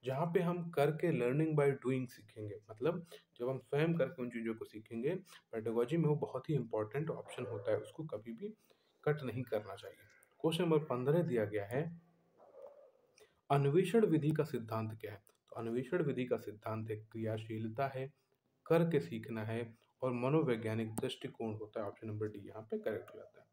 A: जहाँ पे हम करके लर्निंग बाय डूइंग सीखेंगे, मतलब जब हम स्वयं करके उन चीज़ों को सीखेंगे, पेडागोजी में वो बहुत ही इंपॉर्टेंट ऑप्शन होता है, उसको कभी भी कट नहीं करना चाहिए। क्वेश्चन नंबर 15 दिया गया है, अन्वेषण विधि का सिद्धांत क्या है? तो अन्वेषण विधि का सिद्धांत एक क्रियाशीलता है, करके सीखना है और मनोवैज्ञानिक दृष्टिकोण होता है। ऑप्शन नंबर डी यहाँ पे करेक्ट हो जाता है।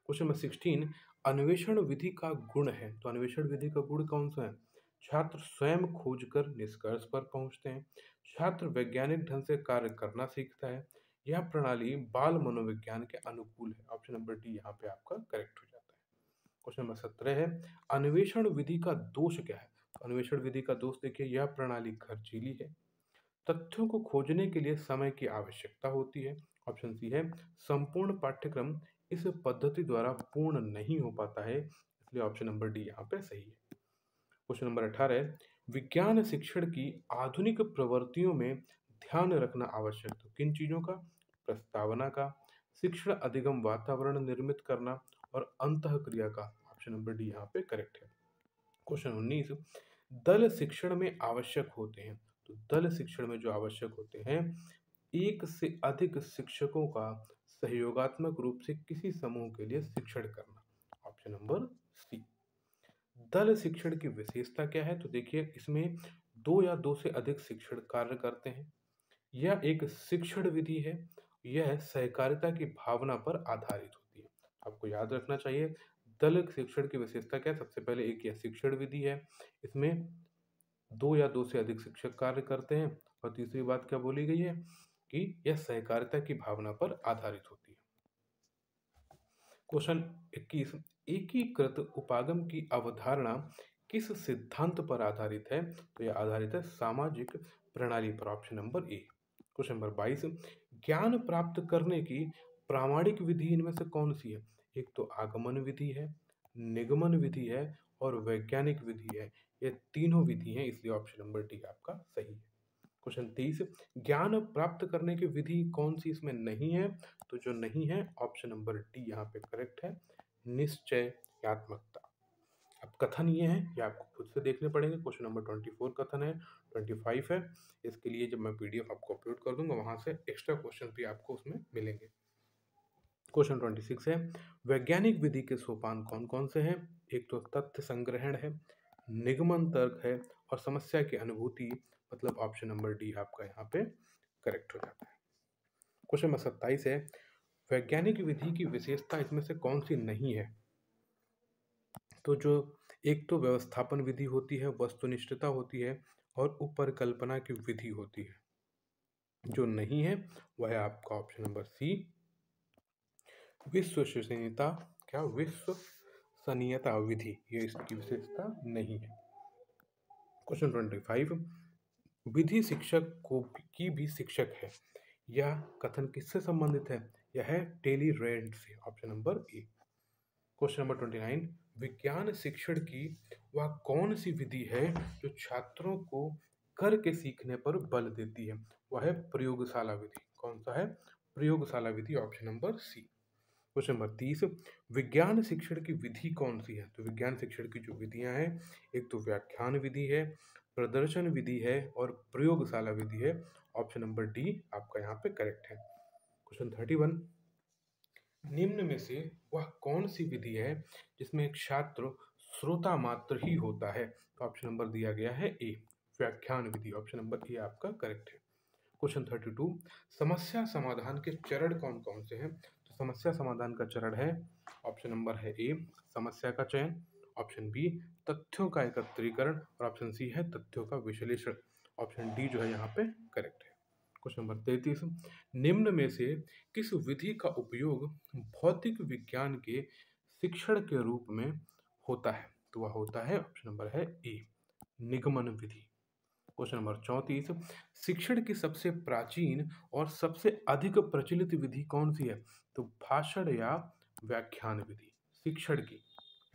A: क्वेश्चन नंबर 16, अन्वेषण विधि का गुण है। तो अन्वेषण विधि का गुण कौन सा है? छात्र स्वयं खोजकर निष्कर्ष पर पहुंचते हैं, छात्र वैज्ञानिक ढंग से कार्य करना सीखता है, यह प्रणाली बाल मनोविज्ञान के अनुकूल है। ऑप्शन नंबर डी यहाँ पे आपका करेक्ट हो जाता है। क्वेश्चन नंबर 17 है, अन्वेषण विधि का दोष क्या है? तो अन्वेषण विधि का दोष देखिए, यह प्रणाली खर्चीली है, तथ्यों को खोजने के लिए समय की आवश्यकता होती है। ऑप्शन सी है, संपूर्ण पाठ्यक्रम इस पद्धति द्वारा पूर्ण नहीं हो पाता है, इसलिए ऑप्शन नंबर डी यहाँ पे सही है। क्वेश्चन नंबर 18 है, विज्ञान शिक्षण की आधुनिक प्रवृत्तियों में ध्यान रखना आवश्यक। तो किन चीजों का? प्रस्तावना का, शिक्षण अधिगम वातावरण निर्मित करना और अंतः क्रिया का। ऑप्शन नंबर डी यहाँ पे करेक्ट है। क्वेश्चन 19, दल शिक्षण में आवश्यक होते हैं। तो दल शिक्षण में जो आवश्यक होते हैं, एक से अधिक शिक्षकों का सहयोगात्मक रूप से किसी समूह के लिए शिक्षण करना। Option number C. दल शिक्षण की विशेषता क्या है? तो देखिए, इसमें दो या दो से अधिक शिक्षण कार्य करते हैं, यह एक शिक्षण विधि है, यह सहकारिता की भावना पर आधारित होती है। आपको याद रखना चाहिए, दल शिक्षण की विशेषता क्या है? सबसे पहले एक यह शिक्षण विधि है, इसमें दो या दो से अधिक शिक्षक कार्य करते हैं, और तीसरी बात क्या बोली गई है कि यह सहकारिता की भावना पर आधारित होती है। क्वेश्चन 21, एकीकृत उपागम की अवधारणा किस सिद्धांत पर आधारित है? तो यह आधारित है सामाजिक प्रणाली पर। Option number A. Question number 22, ज्ञान प्राप्त करने की प्रामाणिक विधि इनमें से कौन सी है? एक तो आगमन विधि है, निगमन विधि है और वैज्ञानिक विधि है। ये तीनों विधि हैं, इसलिए ऑप्शन नंबर डी आपका सही है। क्वेश्चन 23, ज्ञान प्राप्त करने की विधि कौन सी इसमें नहीं है? तो जो नहीं है, ऑप्शन नंबर डी यहाँ पे करेक्ट है, निश्चयात्मकता। अब कथन ये है, ये आपको खुद से देखने पड़ेंगे। क्वेश्चन नंबर 24 कथन है, 25 है। इसके लिए जब मैं पीडीएफ आपको अपलोड कर दूंगा, वहां से एक्स्ट्रा क्वेश्चन भी आपको उसमें मिलेंगे। क्वेश्चन 26 है, वैज्ञानिक विधि के सोपान कौन कौन से हैं? एक तो तथ्य संग्रहण है, निगमन तर्क है और समस्या की अनुभूति, मतलब ऑप्शन नंबर डी आपका यहाँ पे करेक्ट हो जाता है। क्वेश्चन नंबर 27 है, वैज्ञानिक विधि की विशेषता इसमें से कौन सी नहीं है? तो जो एक तो व्यवस्थापन विधि होती है, वस्तुनिष्ठता होती है और उपरिकल्पना की विधि होती है। जो नहीं है वह है आपका ऑप्शन नंबर सी, विश्वसनीयता। क्या? विश्वसनीयता विधि, ये इसकी विशेषता नहीं है। क्वेश्चन 25, विधि शिक्षक को की भी शिक्षक है, यह कथन किससे संबंधित है? यह है टेली रेंट से। Option number A. Question number 29, विज्ञान शिक्षण की वह कौन सी विधि है जो छात्रों को करके सीखने पर बल देती है? वह है प्रयोगशाला विधि। कौन सा है? प्रयोगशाला विधि। Option number C. Question number 30, विज्ञान शिक्षण की विधि कौन सी है? तो विज्ञान शिक्षण की जो विधियां हैं, एक तो व्याख्यान विधि है, प्रदर्शन विधि है और प्रयोगशाला विधि है। ऑप्शन नंबर डी आपका यहाँ पे करेक्ट है। क्वेश्चन 31, निम्न में से वह कौन सी विधि है जिसमें एक छात्र श्रोता मात्र ही होता है? तो ऑप्शन नंबर दिया गया है ए, व्याख्यान विधि। ऑप्शन नंबर ए आपका करेक्ट है। क्वेश्चन 32, समस्या समाधान के चरण कौन कौन से हैं? तो समस्या समाधान का चरण है, ऑप्शन नंबर है ए, समस्या का चयन, ऑप्शन बी, तथ्यों का एकत्रीकरण और ऑप्शन सी है तथ्यों का विश्लेषण। ऑप्शन डी जो है यहाँ पे करेक्ट है। क्वेश्चन नंबर 33, निम्न में से किस विधि का उपयोग भौतिक विज्ञान के शिक्षण के रूप में होता है? तो वह होता है, ऑप्शन नंबर है ए, निगमन विधि। क्वेश्चन नंबर 34, शिक्षण की सबसे प्राचीन और सबसे अधिक प्रचलित विधि कौन सी है? तो भाषण या व्याख्यान विधि। शिक्षण की,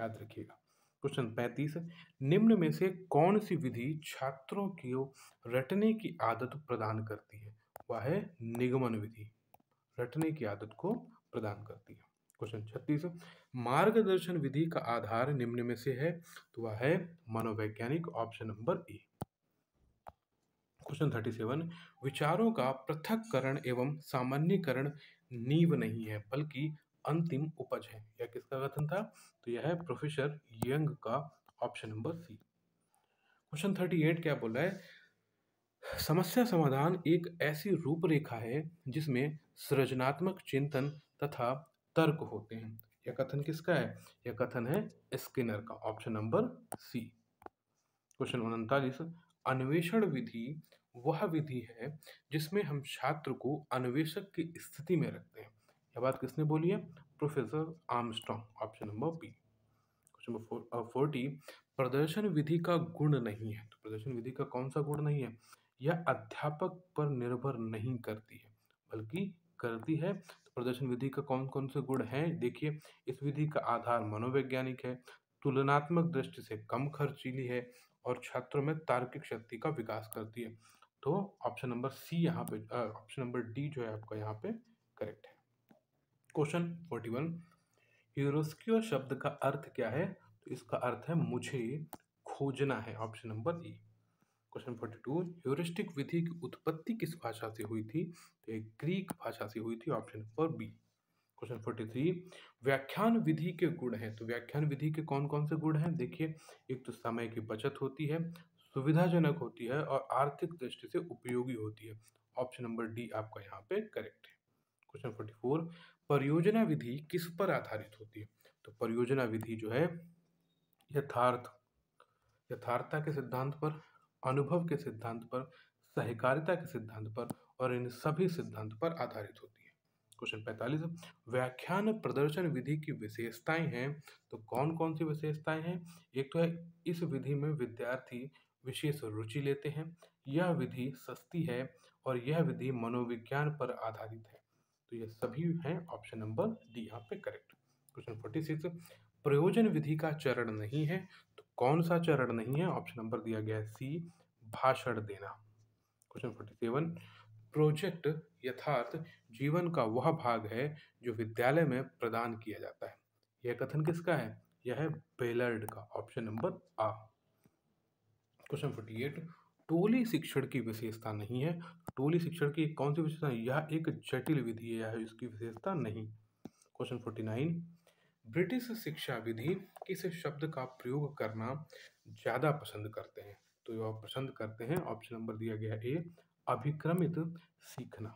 A: याद रखिएगा। क्वेश्चन 35, निम्न में से कौन सी विधि छात्रों को रटने की आदत प्रदान करती है? वह है निगमन विधि, रटने की आदत को प्रदान करती है। क्वेश्चन 36, मार्गदर्शन विधि का आधार निम्न में से है, तो वह है मनोवैज्ञानिक, ऑप्शन नंबर ए। क्वेश्चन 37, विचारों का पृथक्करण एवं सामान्यीकरण नींव नहीं है बल्कि अंतिम उपज है। यह किसका कथन था? तो यह है प्रोफेसर यंग का, ऑप्शन नंबर सी। क्वेश्चन 38 क्या बोल रहा है? समस्या समाधान एक ऐसी रूपरेखा है जिसमें सृजनात्मक चिंतन तथा तर्क होते हैं। यह कथन किसका है? यह कथन है स्किनर का, ऑप्शन नंबर सी। क्वेश्चन 39, अन्वेषण विधि वह विधि है जिसमें हम छात्र को अन्वेषक की स्थिति में रखते हैं। यह बात किसने बोली है? Professor Armstrong, option number B. Question number 40, प्रदर्शन विधि का गुण नहीं है। तो प्रदर्शन विधि का कौन सा गुण नहीं है? यह अध्यापक पर निर्भर नहीं करती है बल्कि करती है। तो प्रदर्शन विधि का कौन कौन से गुण हैं? देखिए, इस विधि का आधार मनोवैज्ञानिक है, तुलनात्मक दृष्टि से कम खर्चीली है और छात्रों में तार्किक शक्ति का विकास करती है। तो ऑप्शन नंबर सी यहाँ पे, ऑप्शन नंबर डी जो है आपका यहाँ पे करेक्ट है। क्वेश्चन 41, ह्यूरिस्टिक शब्द का अर्थ क्या है? तो इसका अर्थ है मुझे खोजना है, option number A. Question 42, heuristic विधि की उत्पत्ति किस भाषा से हुई थी? तो एक ग्रीक भाषा से हुई थी, ऑप्शन नंबर बी। क्वेश्चन 43, व्याख्यान विधि के गुण हैं। तो व्याख्यान विधि के कौन कौन से गुण हैं? देखिए, एक तो समय की बचत होती है, सुविधाजनक होती है और आर्थिक दृष्टि से उपयोगी होती है। ऑप्शन नंबर डी आपका यहाँ पे करेक्ट है। क्वेश्चन 44, परियोजना विधि किस पर आधारित होती है? तो परियोजना विधि जो है यथार्थता के सिद्धांत पर, अनुभव के सिद्धांत पर, सहकारिता के सिद्धांत पर और इन सभी सिद्धांत पर आधारित होती है। क्वेश्चन 45, व्याख्यान प्रदर्शन विधि की विशेषताएं हैं। तो कौन कौन सी विशेषताएं हैं? एक तो है इस विधि में विद्यार्थी विशेष रुचि लेते हैं, यह विधि सस्ती है और यह विधि मनोविज्ञान पर आधारित है। तो ये सभी हैं, ऑप्शन नंबर डी यहाँ पे करेक्ट। क्वेश्चन 46, प्रयोजन विधि का चरण नहीं है। तो कौन सा चरण नहीं है? ऑप्शन नंबर दिया गया है सी, भाषण देना। क्वेश्चन 47, प्रोजेक्ट यथार्थ जीवन का वह भाग है जो विद्यालय में प्रदान किया जाता है। यह कथन किसका है? यह है बेलर्ड का, ऑप्शन नंबर आ। क्वेश्चन 48, टोली शिक्षण की विशेषता नहीं है। टोली शिक्षण की कौन सी विशेषता है? यह एक जटिल विधि है, यह इसकी विशेषता नहीं। क्वेश्चन 49, ब्रिटिश शिक्षा विधि किस शब्द का प्रयोग करना ज्यादा पसंद करते हैं? तो यह पसंद करते हैं, ऑप्शन नंबर दिया गया ए, अभिक्रमित सीखना।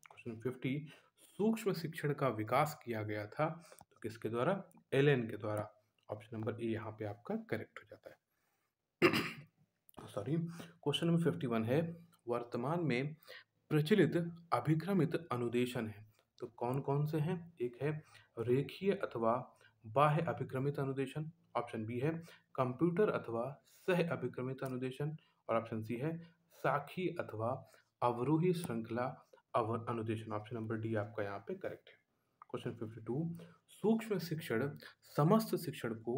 A: क्वेश्चन 50, सूक्ष्म शिक्षण का विकास किया गया था तो किसके द्वारा? एलन के द्वारा। ऑप्शन नंबर ए यहाँ पे आपका करेक्ट हो जाता है। सॉरी। क्वेश्चन नंबर 51 है, वर्तमान में प्रचलित अभिक्रमित अनुदेशन है। तो कौन कौन से हैं? एक है रेखीय अथवा बाह्य अभिक्रमित अनुदेशन, ऑप्शन बी है कंप्यूटर अथवा सह अभिक्रमित अनुदेशन और ऑप्शन सी है साखी अथवा अवरोही श्रृंखला अनुदेशन। ऑप्शन नंबर डी आपका यहाँ पे करेक्ट है। क्वेश्चन 52, सूक्ष्म शिक्षण समस्त शिक्षण को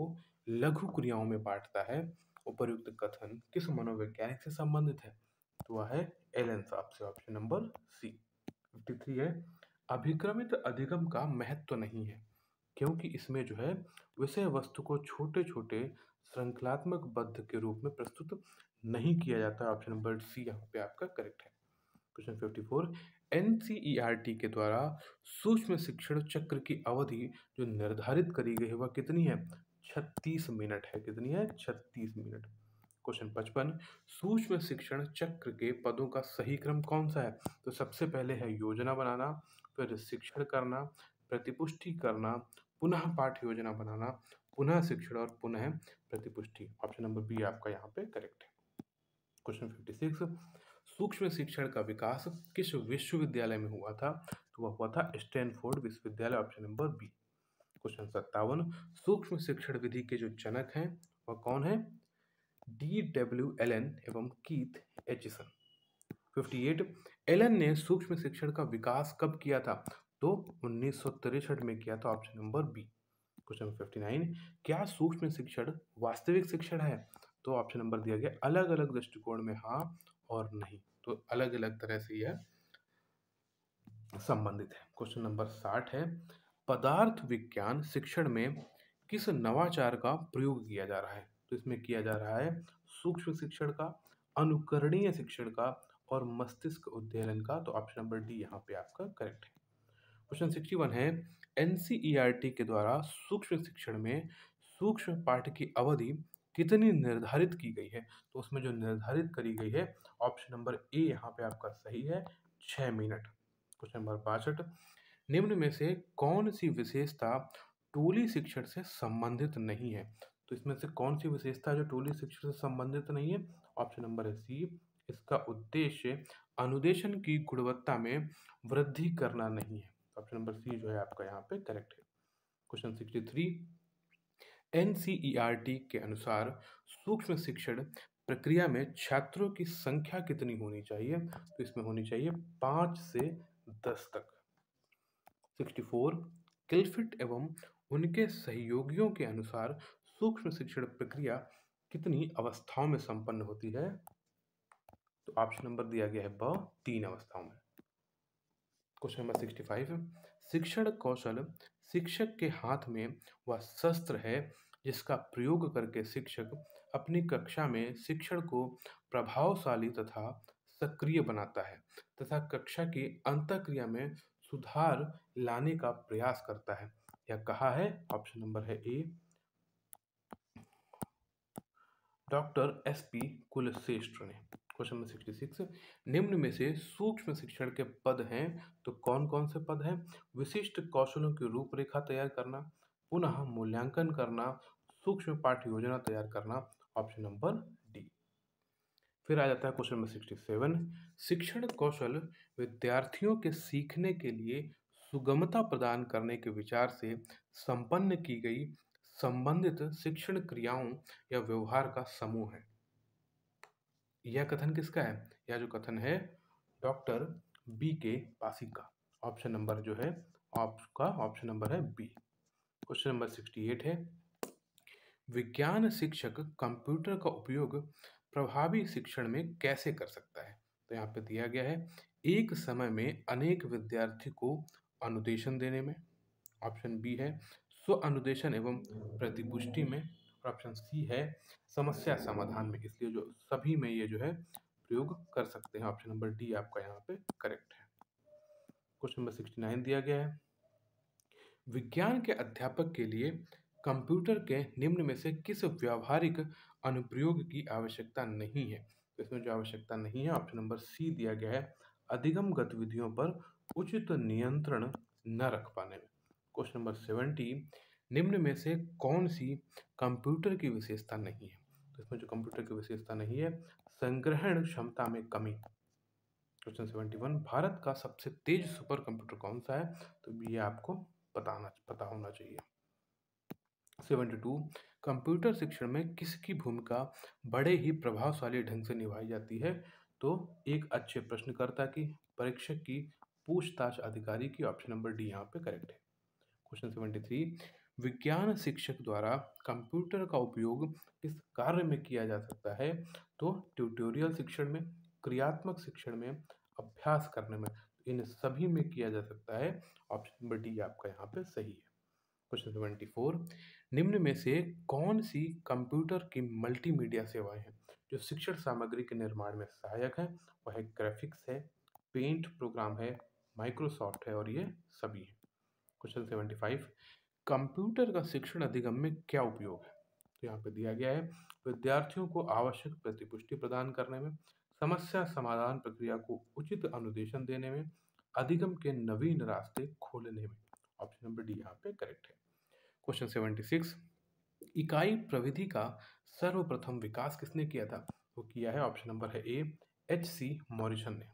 A: लघु क्रियाओं में बांटता है। उपर्युक्त कथन किस मनोवैज्ञानिक से संबंधित है? तो वह है एलन साहब से, ऑप्शन नंबर सी। 53 है, अभिक्रमित अधिगम का महत्व नहीं है क्योंकि इसमें जो है विषय वस्तु को छोटे छोटे श्रृंखलात्मक बद्ध के रूप में प्रस्तुत नहीं किया जाता। ऑप्शन नंबर सी यहाँ पे आपका करेक्ट है। क्वेश्चन 54, एनसीईआरटी के द्वारा सूक्ष्म शिक्षण चक्र की अवधि जो निर्धारित करी गई है वह कितनी है? 36 मिनट है। कितनी है? 36 मिनट। क्वेश्चन 55, सूक्ष्म शिक्षण चक्र के पदों का सही क्रम कौन सा है? तो सबसे पहले है योजना बनाना, फिर शिक्षण करना, प्रतिपुष्टि करना, पुनः पाठ योजना बनाना, पुनः शिक्षण और पुनः प्रतिपुष्टि। ऑप्शन नंबर बी आपका यहाँ पे करेक्ट है। क्वेश्चन 56, सूक्ष्म शिक्षण का विकास किस विश्वविद्यालय में हुआ था? तो वह हुआ था स्टैनफोर्ड विश्वविद्यालय, ऑप्शन नंबर बी। क्वेश्चन 57, सूक्ष्म शिक्षण विधि के जो जनक हैं वह कौन है? D.W. एलन एवं कीथ एचिसन। 58, एलन ने सूक्ष्म शिक्षण का विकास कब किया था? तो 1963 में किया था, option number B. Question number 59, क्या सूक्ष्म शिक्षण वास्तविक शिक्षण है? तो ऑप्शन नंबर दिया गया अलग अलग दृष्टिकोण में हाँ और नहीं, तो अलग अलग तरह से यह संबंधित है। क्वेश्चन नंबर 60 है, पदार्थ विज्ञान शिक्षण में किस नवाचार का प्रयोग किया जा रहा है? तो इसमें किया जा रहा है सूक्ष्म शिक्षण का, अनुकरणीय शिक्षण का और मस्तिष्क उद्दीलन का। तो ऑप्शन नंबर डी यहाँ पे आपका करेक्ट है। क्वेश्चन 61 है, एनसीईआरटी के द्वारा सूक्ष्म शिक्षण में सूक्ष्म पाठ की अवधि कितनी निर्धारित की गई है? तो उसमें जो निर्धारित करी गई है, ऑप्शन नंबर ए यहाँ पे आपका सही है, 6 मिनट। क्वेश्चन नंबर 62, निम्न में से कौन सी विशेषता टोली शिक्षण से संबंधित नहीं है? तो इसमें से कौन सी विशेषता जो टोली शिक्षण से संबंधित नहीं है? ऑप्शन नंबर है सी, इसका उद्देश्य अनुदेशन की गुणवत्ता में वृद्धि करना नहीं है। ऑप्शन नंबर सी जो है आपका यहाँ पे करेक्ट है। क्वेश्चन 63, एनसीईआरटी के अनुसार सूक्ष्म शिक्षण प्रक्रिया में छात्रों की संख्या कितनी होनी चाहिए? तो इसमें होनी चाहिए 5 से 10 तक। 64, किलफिट एवं उनके सहयोगियों के अनुसार सूक्ष्म शिक्षण प्रक्रिया कितनी अवस्थाओं में संपन्न होती है? तो ऑप्शन नंबर दिया गया है ब, 3 अवस्थाओं में। क्वेश्चन नंबर 65, शिक्षण कौशल शिक्षक के हाथ में वह शस्त्र है जिसका प्रयोग करके शिक्षक अपनी कक्षा में शिक्षण को प्रभावशाली तथा सक्रिय बनाता है तथा कक्षा की अंतःक्रिया में सुधार लाने का प्रयास करता है। यह कहा है? ऑप्शन नंबर है ए, डॉक्टर एस.पी. कुलश्रेष्ठ ने। क्वेश्चन नंबर 66, निम्न में से सूक्ष्म शिक्षण के पद हैं तो कौन कौन से पद हैं? विशिष्ट कौशलों की रूपरेखा तैयार करना, पुनः मूल्यांकन करना, सूक्ष्म पाठ्य योजना तैयार करना। Option number D. फिर आ जाता है क्वेश्चन नंबर 67, शिक्षण कौशल विद्यार्थियों के सीखने के लिए सुगमता प्रदान करने के विचार से संपन्न की गई संबंधित शिक्षण क्रियाओं या व्यवहार का समूह है। यह कथन किसका है? यह जो कथन है डॉक्टर बी के पासी का। ऑप्शन नंबर जो है आपका ऑप्शन नंबर है बी। क्वेश्चन नंबर 68 है, विज्ञान शिक्षक कंप्यूटर का उपयोग प्रभावी शिक्षण में कैसे कर सकता है? तो यहाँ पे दिया गया है एक समय में अनेक विद्यार्थी को अनुदेशन देने में। ऑप्शन बी है स्व अनुदेशन एवं प्रतिपुष्टि में। और ऑप्शन सी है समस्या समाधान में। इसलिए जो सभी में ये जो है प्रयोग कर सकते हैं। ऑप्शन नंबर डी आपका यहाँ पे करेक्ट है। क्वेश्चन नंबर 69 दिया गया है, विज्ञान के अध्यापक के लिए कंप्यूटर के निम्न में से किस व्यावहारिक अनुप्रयोग की आवश्यकता नहीं है? तो इसमें जो आवश्यकता नहीं है, ऑप्शन नंबर सी दिया गया है अधिगम गतिविधियों पर उचित नियंत्रण न रख पाने में। क्वेश्चन नंबर 70, निम्न में से कौन सी कंप्यूटर की विशेषता नहीं है? तो इसमें जो कंप्यूटर की विशेषता नहीं है, संग्रहण क्षमता में कमी। क्वेश्चन 71, भारत का सबसे तेज सुपर कंप्यूटर कौन सा है? तो ये आपको पता होना चाहिए। 72, कंप्यूटर शिक्षण में किसकी भूमिका बड़े ही प्रभावशाली ढंग से निभाई जाती है? तो एक अच्छे प्रश्नकर्ता की, परीक्षक की, पूछताछ अधिकारी की। ऑप्शन नंबर डी यहाँ पे करेक्ट है। क्वेश्चन 73, विज्ञान शिक्षक द्वारा कंप्यूटर का उपयोग किस कार्य में किया जा सकता है? तो ट्यूटोरियल शिक्षण में, क्रियात्मक शिक्षण में, अभ्यास करने में, इन सभी में किया जा सकता है। ऑप्शन नंबर डी आपका यहाँ पे सही है। क्वेश्चन 74, निम्न में से कौन सी कंप्यूटर की मल्टीमीडिया सेवाएं हैं जो शिक्षण सामग्री के निर्माण में सहायक है? वह ग्राफिक्स है, पेंट प्रोग्राम है, माइक्रोसॉफ्ट है और ये सभी है। क्वेश्चन 75, कंप्यूटर का शिक्षण अधिगम में क्या उपयोग है? तो यहाँ पे दिया गया है विद्यार्थियों को आवश्यक प्रतिपुष्टि प्रदान करने में, समस्या समाधान प्रक्रिया को उचित अनुदेशन देने में, अधिगम के नवीन रास्ते खोलने में। ऑप्शन नंबर डी यहाँ पे करेक्ट है। क्वेश्चन 76, इकाई प्रविधि का सर्वप्रथम विकास किसने किया था? वो किया है ऑप्शन नंबर है ए, एच.सी. मॉरिसन ने।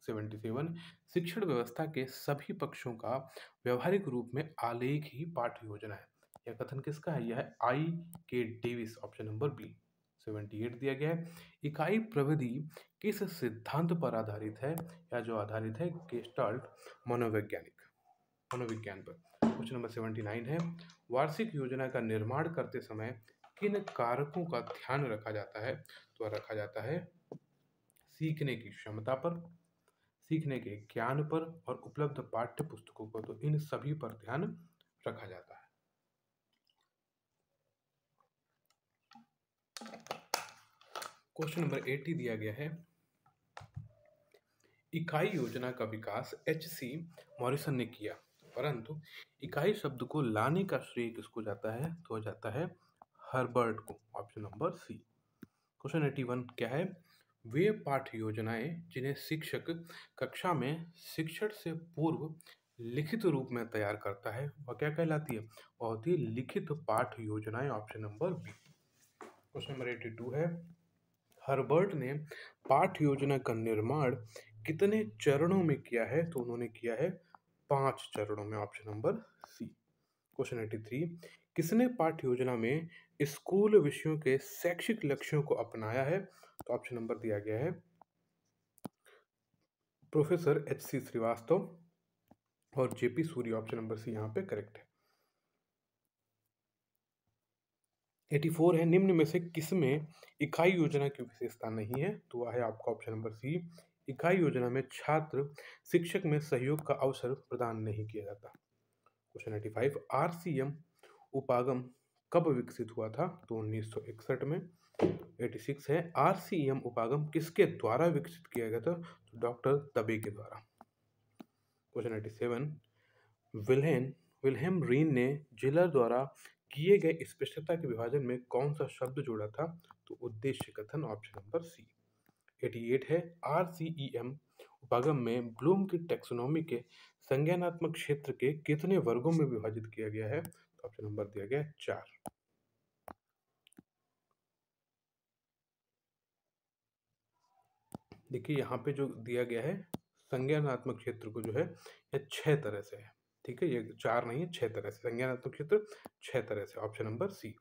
A: 77, शिक्षण व्यवस्था के सभी पक्षों का व्यवहारिक रूप में आलेख ही पाठ्य योजना है। यह कथन किसका है? यह है आई के डेविस। Option number B. 78 दिया गया है, इकाई प्रविधि किस सिद्धांत पर आधारित है? या जो आधारित है गेस्टाल्ट मनोविज्ञान पर। क्वेश्चन नंबर 79 है, वार्षिक योजना का निर्माण करते समय किन कारकों का ध्यान रखा जाता है? तो रखा जाता है सीखने की क्षमता पर, सीखने के ज्ञान पर और उपलब्ध पाठ्य पुस्तकों पर। तो इन सभी पर ध्यान रखा जाता है। क्वेश्चन नंबर 80 दिया गया है, इकाई योजना का विकास एच.सी. मॉरिसन ने किया, परंतु इकाई शब्द को लाने का श्रेय किसको जाता है? तो जाता है हर्बर्ट को। Option number C. क्वेश्चन 81 क्या है? वे पाठ्य योजनाएं जिन्हें शिक्षक कक्षा में शिक्षण से पूर्व लिखित रूप में तैयार करता है वह क्या कहलाती है? वह होती है लिखित पाठ्य योजनाएं। Option number B. Question number 82 है, हर्बर्ट ने पाठ्य योजना का निर्माण कितने चरणों में किया है? तो उन्होंने किया है 5 चरणों में। Option number C. क्वेश्चन 83, किसने पाठ्य योजना में स्कूल विषयों के शैक्षिक लक्ष्यों को अपनाया है? तो ऑप्शन नंबर दिया गया है प्रोफेसर एच.सी. श्रीवास्तव और जे.पी. सूर्य। ऑप्शन नंबर सी यहाँ पे करेक्ट है। 84 है, निम्न में से किसमें इकाई योजना की विशेषता नहीं है? तो वह है आपका ऑप्शन नंबर सी। इकाई योजना में छात्र शिक्षक में सहयोग का अवसर प्रदान नहीं किया जाता। क्वेश्चन 85, आरसीएम उपागम कब विकसित हुआ था? तो 1961 में। 86 है, आरसीएम उपागम किसके द्वारा विकसित किया गया था? तो डॉक्टर दबे के द्वारा। क्वेश्चन 87, विल्हेम रीन ने जिलर द्वारा किए गए स्पष्टता के विभाजन में कौन सा शब्द जोड़ा था? तो उद्देश्य कथन। ऑप्शन नंबर सी। 88 है, आरसीईएम उपागम में ब्लूम की टैक्सोनॉमी के संज्ञानात्मक क्षेत्र के कितने वर्गों में विभाजित किया गया है? तो ऑप्शन नंबर दिया गया है 4। देखिए यहाँ पे जो दिया गया है संज्ञानात्मक क्षेत्र को जो है ये 6 तरह से है। ठीक है, ये 4 नहीं है, 6 तरह से संज्ञानात्मक क्षेत्र 6 तरह से। ऑप्शन नंबर सी।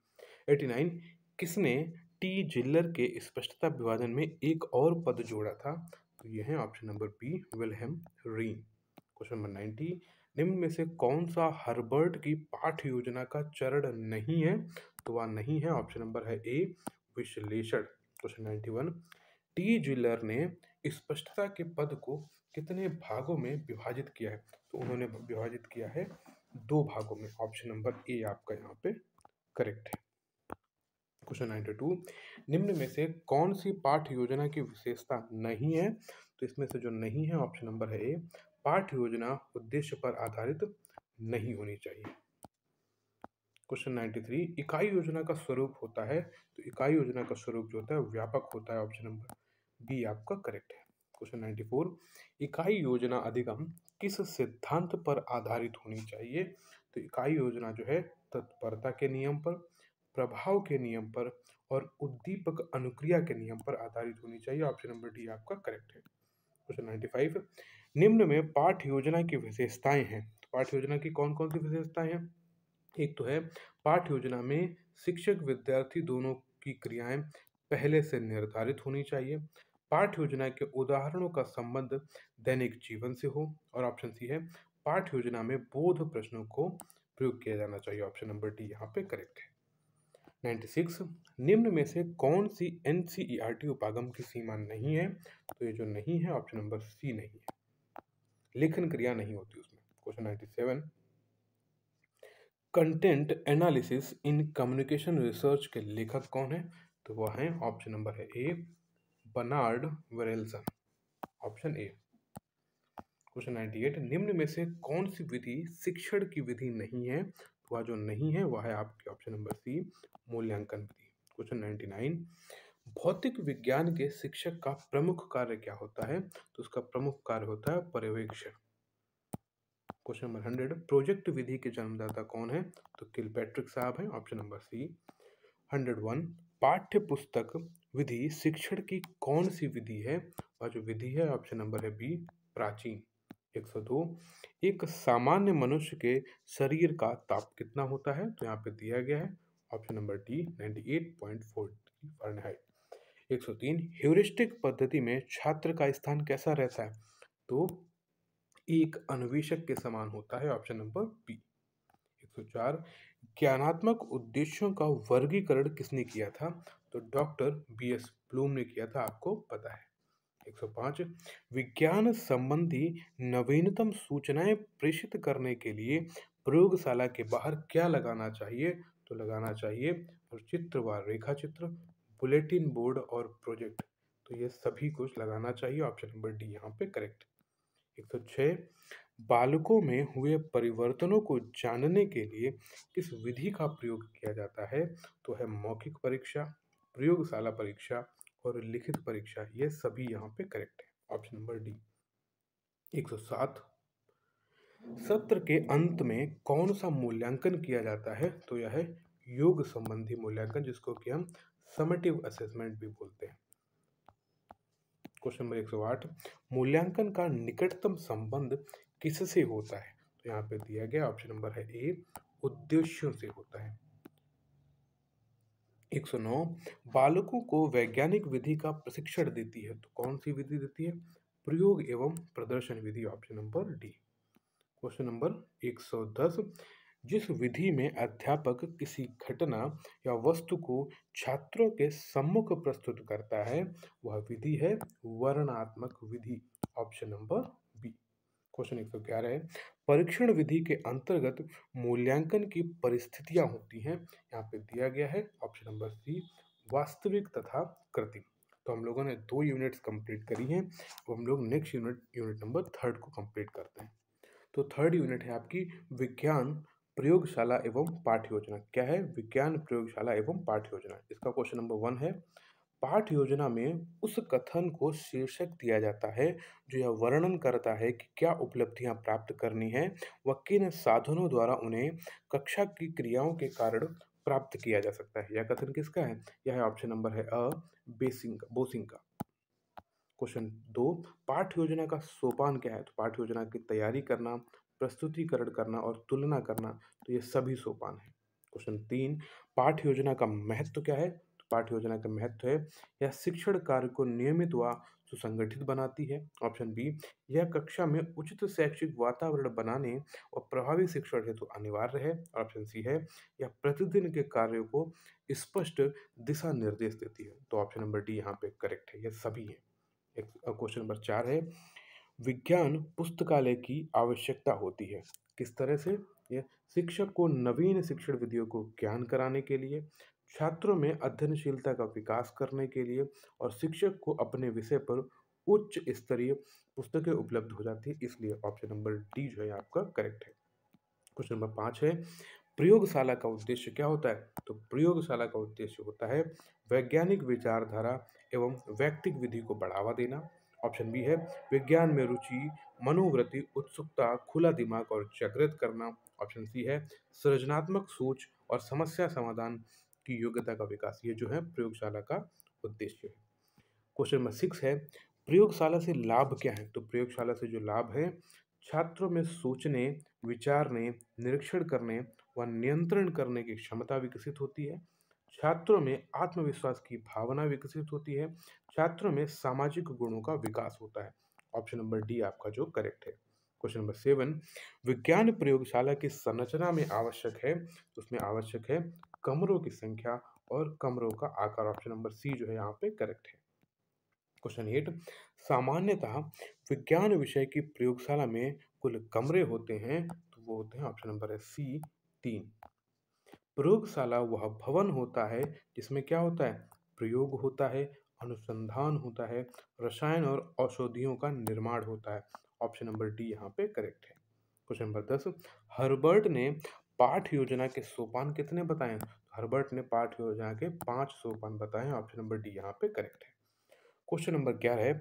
A: 89, किसने टी जिलर के स्पष्टता विभाजन में एक और पद जोड़ा था? तो ये है option number B, Wilhelm Rein. Question number 90, निम्न में से कौन सा हर्बर्ट की पाठ्य योजना का चरण नहीं है? तो वह नहीं है, ऑप्शन नंबर है ए, विश्लेषण। क्वेश्चन 91, टी जिलर ने स्पष्टता के पद को कितने भागों में विभाजित किया है? तो उन्होंने विभाजित किया है 2 भागों में। ऑप्शन नंबर ए आपका यहाँ पे करेक्ट है। क्वेश्चन 92, निम्न में से कौन सी पाठ्य योजना की विशेषता नहीं है? तो इसमें से जो नहीं है ऑप्शन नंबर है ए, पाठ्य योजना उद्देश्य पर आधारित नहीं होनी चाहिए। क्वेश्चन 93, इकाई योजना का स्वरूप होता है? तो इकाई योजना का स्वरूप जो होता है व्यापक होता है। ऑप्शन नंबर बी आपका करेक्ट है। क्वेश्चन 94, इकाई योजना अधिगम किस सिद्धांत पर आधारित होनी चाहिए? तो इकाई योजना जो है तत्परता के नियम पर, प्रभाव के नियम पर और उद्दीपक अनुक्रिया के नियम पर आधारित होनी चाहिए। ऑप्शन नंबर डी आपका करेक्ट है। क्वेश्चन 95, निम्न में पाठ्य योजना की विशेषताएं हैं। पाठ्य योजना की कौन कौन सी विशेषताएं हैं? एक तो है पाठ्य योजना में शिक्षक विद्यार्थी दोनों की क्रियाएं पहले से निर्धारित होनी चाहिए। पाठ्य योजना के उदाहरणों का संबंध दैनिक जीवन से हो। और ऑप्शन सी है, पाठ्य योजना में बोध प्रश्नों को प्रयोग किया जाना चाहिए। ऑप्शन नंबर डी यहाँ पे करेक्ट है। 96, निम्न में से कौन सी एनसीईआरटी उपागम की सीमा नहीं है? तो ये जो नहीं है ऑप्शन नंबर सी नहीं है, लेखन क्रिया नहीं होती उसमें। Question 97, content analysis in communication research के लेखक कौन है? तो वह है ऑप्शन नंबर है A, Bernard Berelson. Option A. Question 98, निम्न में से कौन सी विधि शिक्षण की विधि नहीं है? तो वह जो नहीं है वह है आपके ऑप्शन नंबर सी, मूल्यांकन विधि। क्वेश्चन 99, भौतिक विज्ञान के शिक्षक का प्रमुख कार्य क्या होता है? तो उसका प्रमुख कार्य होता है पर्यवेक्षण। क्वेश्चन नंबर 100, प्रोजेक्ट विधि के जन्मदाता कौन है? तो किलपैट्रिक साहब हैं। ऑप्शन नंबर सी। 101, पाठ्य पुस्तक विधि शिक्षण की कौन सी विधि है? और जो विधि है ऑप्शन नंबर है बी, प्राचीन। 102, एक सामान्य मनुष्य के शरीर का ताप कितना होता है? तो यहाँ पे दिया गया है option number D, 98.4 Fahrenheit. 103, heuristic पद्धति में छात्र का स्थान कैसा रहता है? तो एक अन्वेषक के समान होता है। Option number B. 104 ज्ञानात्मक उद्देश्यों का वर्गीकरण किसने किया था? तो डॉक्टर बी.एस. ब्लूम ने किया था, आपको पता है। 105 विज्ञान संबंधी नवीनतम सूचनाएं प्रेषित करने के लिए प्रयोगशाला के बाहर क्या लगाना चाहिए? तो लगाना चाहिए चित्र व रेखा चित्र, बुलेटिन बोर्ड और प्रोजेक्ट। तो ये सभी कुछ लगाना चाहिए। ऑप्शन नंबर डी यहाँ पे करेक्ट। 106 बालकों में हुए परिवर्तनों को जानने के लिए किस विधि का प्रयोग किया जाता है? तो है मौखिक परीक्षा, प्रयोगशाला परीक्षा और लिखित परीक्षा। ये सभी यहाँ पे करेक्ट है। Option number D. 107 सत्र के अंत में कौन सा मूल्यांकन किया जाता है? तो यह है योग संबंधी मूल्यांकन, जिसको कि हम समेटिव असेसमेंट भी बोलते हैं। क्वेश्चन नंबर 108 मूल्यांकन का निकटतम संबंध किससे होता है? तो यहाँ पे दिया गया ऑप्शन नंबर है ए, उद्देश्यों से होता है। 109 बालकों को वैज्ञानिक विधि का प्रशिक्षण देती है, तो कौन सी विधि देती है? प्रयोग एवं प्रदर्शन विधि। Option number D. Question number 110 जिस विधि में अध्यापक किसी घटना या वस्तु को छात्रों के सम्मुख प्रस्तुत करता है, वह विधि है वर्णनात्मक विधि। Option number B. क्वेश्चन 111 है परीक्षण विधि के अंतर्गत मूल्यांकन की परिस्थितियां होती हैं। यहाँ पे दिया गया है ऑप्शन नंबर सी, वास्तविक तथा कृत्रिम। तो हम लोगों ने 2 यूनिट्स कंप्लीट करी हैं। अब हम लोग नेक्स्ट यूनिट नंबर 3 को कंप्लीट करते हैं। तो 3rd यूनिट है आपकी विज्ञान प्रयोगशाला एवं पाठ्य योजना। क्या है? विज्ञान प्रयोगशाला एवं पाठ्य योजना। इसका क्वेश्चन नंबर 1 है पाठ योजना में उस कथन को शीर्षक दिया जाता है जो यह वर्णन करता है कि क्या उपलब्धियां प्राप्त करनी है व किन साधनों द्वारा उन्हें कक्षा की क्रियाओं के कारण प्राप्त किया जा सकता है। यह कथन किसका है? यह ऑप्शन नंबर है अ, बोसिंग का। क्वेश्चन 2 पाठ्य योजना का सोपान क्या है? तो पाठ्य योजना की तैयारी करना, प्रस्तुतिकरण करना और तुलना करना। तो ये सभी सोपान है। क्वेश्चन 3 पाठ्य योजना का महत्व क्या है? तो पाठ्य योजना का महत्व है यह शिक्षण कार्य को नियमित व सुसंगठित बनाती है। ऑप्शन बी यह कक्षा में उचित शैक्षिक वातावरण बनाने और प्रभावी शिक्षण हेतु अनिवार्य है। ऑप्शन सी है यह प्रतिदिन के कार्यों को स्पष्ट दिशा निर्देश देती है। तो ऑप्शन नंबर डी यहाँ पे करेक्ट है। ये सभी है। क्वेश्चन नंबर 4 है विज्ञान पुस्तकालय की आवश्यकता होती है किस तरह से? ये शिक्षक को नवीन शिक्षण विधियों को ज्ञान कराने के लिए, छात्रों में अध्ययनशीलता का विकास करने के लिए और शिक्षक को अपने विषय पर उच्च स्तरीय पुस्तकें उपलब्ध हो जाती है, इसलिए ऑप्शन नंबर डी जो है आपका करेक्ट है। क्वेश्चन नंबर 5 है प्रयोगशाला का उद्देश्य क्या होता है? तो प्रयोगशाला का उद्देश्य होता है वैज्ञानिक विचारधारा एवं वैयक्तिक विधि को बढ़ावा देना। ऑप्शन बी है विज्ञान में रुचि, मनोवृत्ति, उत्सुकता, खुला दिमाग और जागृत करना। ऑप्शन सी है सृजनात्मक सोच और समस्या समाधान की योग्यता का विकास। ये जो है प्रयोगशाला का उद्देश्य है। क्वेश्चन नंबर 6 है प्रयोगशाला से लाभ क्या है? तो प्रयोगशाला से जो लाभ है छात्रों में सोचने, विचारने, निरीक्षण करने व नियंत्रण करने की क्षमता विकसित होती है। छात्रों में आत्मविश्वास की भावना विकसित होती है। छात्रों में सामाजिक गुणों का विकास होता है। ऑप्शन नंबर डी आपका जो करेक्ट है। क्वेश्चन नंबर 7 विज्ञान प्रयोगशाला की संरचना में आवश्यक है, तो उसमें आवश्यक है कमरों की संख्या और कमरों का आकार। ऑप्शन नंबर सी जो है यहाँ पे करेक्ट है। क्वेश्चन 8 सामान्यतः विज्ञान विषय की प्रयोगशाला में कुल कमरे होते हैं, तो वो होते हैं ऑप्शन नंबर है सी 3। प्रयोगशाला वह भवन होता है जिसमें क्या होता है? प्रयोग होता है, अनुसंधान होता है, रसायन और औषधियों का निर्माण होता है। ऑप्शन नंबर डी यहाँ पे करेक्ट है। क्वेश्चन नंबर 10 हर्बर्ट ने पाठ योजना के सोपान कितने बताए? हर्बर्ट ने पाठ योजना के 5 सोपान बताए। ऑप्शन नंबर डी यहाँ पे करेक्ट है। क्वेश्चन नंबर 11 है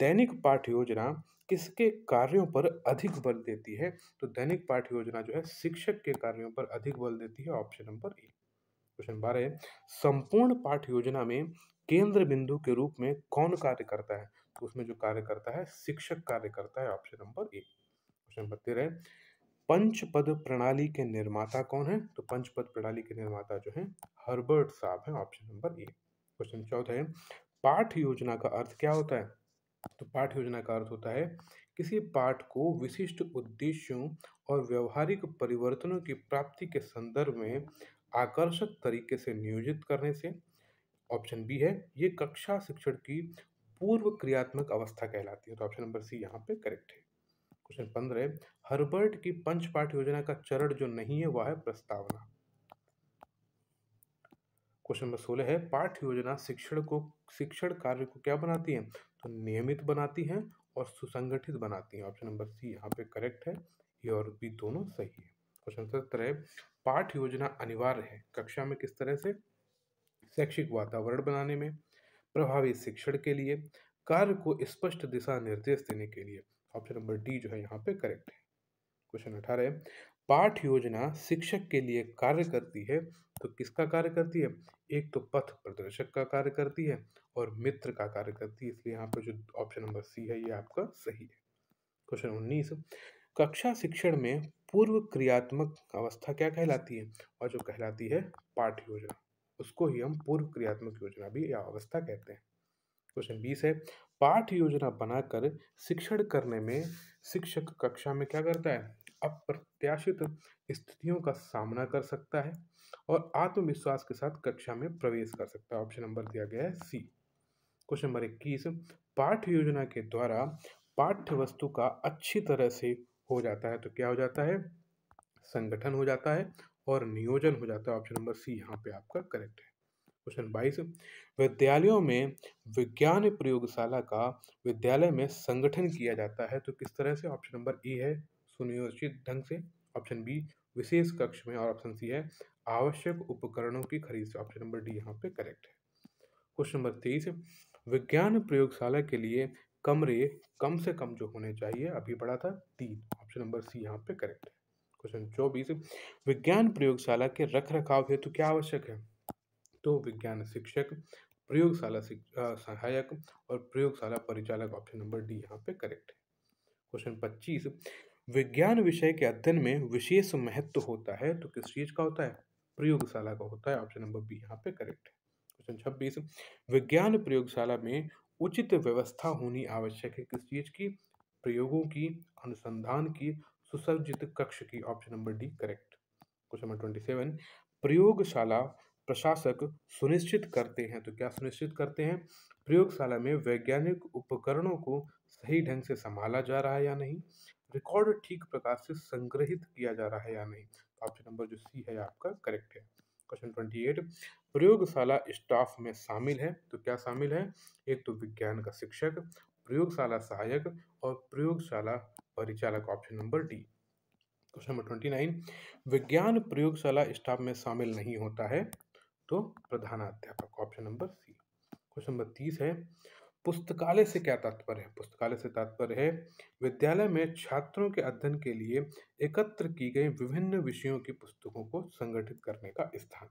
A: दैनिक पाठ्य योजना किसके कार्यों पर अधिक बल देती है? तो दैनिक पाठ्य योजना जो है शिक्षक के कार्यों पर अधिक बल देती है। Option number A. क्वेश्चन 12 है संपूर्ण पाठ्य योजना में केंद्र बिंदु के रूप में कौन कार्य करता है? तो उसमें जो कार्य करता है शिक्षक कार्य करता है। Option number A. Question number 13 है पंचपद प्रणाली के निर्माता कौन है? तो पंचपद प्रणाली के निर्माता जो है हर्बर्ट साहब है। Option number A. क्वेश्चन 14 है पाठ योजना का अर्थ क्या होता है? तो पाठ योजना का अर्थ होता है किसी पाठ को विशिष्ट उद्देश्यों और व्यवहारिक परिवर्तनों की प्राप्ति के संदर्भ में आकर्षक तरीके से नियोजित करने से। ऑप्शन बी है, ये कक्षा शिक्षण की पूर्व क्रियात्मक अवस्था कहलाती है। तो ऑप्शन नंबर सी यहाँ पे करेक्ट है। क्वेश्चन 15, हर्बर्ट की पंचपाठ योजना का चरण जो नहीं है वह है प्रस्तावना। क्वेश्चन नंबर 16 है, पाठ योजना शिक्षण कार्य को क्या बनाती है? तो नियमित बनाती है और सुसंगठित बनाती है। ऑप्शन नंबर सी यहाँ पे करेक्ट है। ए और बी दोनों सही है। क्वेश्चन 17 है, पाठ योजना अनिवार्य है कक्षा में किस तरह से? शैक्षिक वातावरण बनाने में, प्रभावी शिक्षण के लिए, कार्य को स्पष्ट दिशा निर्देश देने के लिए। ऑप्शन नंबर डी जो है यहाँ पे करेक्ट है। क्वेश्चन 18 है, पाठ योजना शिक्षक के लिए कार्य करती है तो किसका कार्य करती है? एक तो पथ प्रदर्शक का कार्य करती है और मित्र का कार्य करती है, इसलिए यहाँ पे जो ऑप्शन नंबर सी है ये आपका सही है। क्वेश्चन 19, कक्षा शिक्षण में पूर्व क्रियात्मक अवस्था क्या कहलाती है? और जो कहलाती है पाठ योजना, उसको ही हम पूर्व क्रियात्मक योजना भी या अवस्था कहते हैं। क्वेश्चन 20 है, पाठ योजना बनाकर शिक्षण करने में शिक्षक कक्षा में क्या करता है? अप्रत्याशित स्थितियों का सामना कर सकता है और आत्मविश्वास के साथ कक्षा में प्रवेश कर सकता है। ऑप्शन नंबर दिया गया है सी। क्वेश्चन नंबर 21, पाठ योजना के द्वारा पाठ्य वस्तु का अच्छी तरह से हो जाता है तो क्या हो जाता है? संगठन हो जाता है और नियोजन हो जाता है। ऑप्शन नंबर सी यहाँ पे आपका करेक्ट है। क्वेश्चन 22, विद्यालयों में विज्ञान प्रयोगशाला का विद्यालय में संगठन किया जाता है तो किस तरह से? ऑप्शन नंबर ए है सुनियोजित ढंग से, ऑप्शन बी विशेष कक्ष में और ऑप्शन सी है आवश्यक उपकरणों की खरीद से। ऑप्शन नंबर डी यहाँ पे करेक्ट है। क्वेश्चन नंबर 23, विज्ञान प्रयोगशाला के लिए कमरे कम से कम जो होने चाहिए अभी पढ़ा था 3। ऑप्शन नंबर सी यहाँ पे करेक्ट है। क्वेश्चन 24, विज्ञान प्रयोगशाला के रख रखाव हेतु क्या आवश्यक है? तो विज्ञान शिक्षक, प्रयोगशाला सहायक और प्रयोगशाला परिचालक। ऑप्शन नंबर डी यहाँ पे करेक्ट है। क्वेश्चन 25, विज्ञान विषय के अध्ययन में विशेष महत्व होता है तो किस चीज का होता है? प्रयोगशाला का होता है। ऑप्शन नंबर बी यहाँ पे करेक्ट है। क्वेश्चन 26, विज्ञान प्रयोगशाला में उचित व्यवस्था होनी आवश्यक है किस चीज की? प्रयोगों की, अनुसंधान की, सुसज्जित कक्ष की। Option number D correct. Question number 27, प्रयोगशाला प्रशासक सुनिश्चित करते हैं तो क्या सुनिश्चित करते हैं? प्रयोगशाला में वैज्ञानिक उपकरणों को सही ढंग से संभाला जा रहा है या नहीं, रिकॉर्ड ठीक प्रकार से संग्रहित किया जा रहा है या नहीं। ऑप्शन नंबर जो सी है आपका करेक्ट है। क्वेश्चन 28, प्रयोगशाला स्टाफ में शामिल है तो क्या शामिल है? एक तो विज्ञान का शिक्षक, प्रयोगशाला सहायक और प्रयोगशाला परिचालक। Option number D. Question number 29, विज्ञान प्रयोगशाला स्टाफ में शामिल नहीं होता है तो प्रधानाध्यापक। Option number C. Question number 30 है, पुस्तकालय से क्या तात्पर्य है? पुस्तकालय से तात्पर्य है विद्यालय में छात्रों के अध्ययन के लिए एकत्र की गई विभिन्न विषयों की पुस्तकों को संगठित करने का स्थान।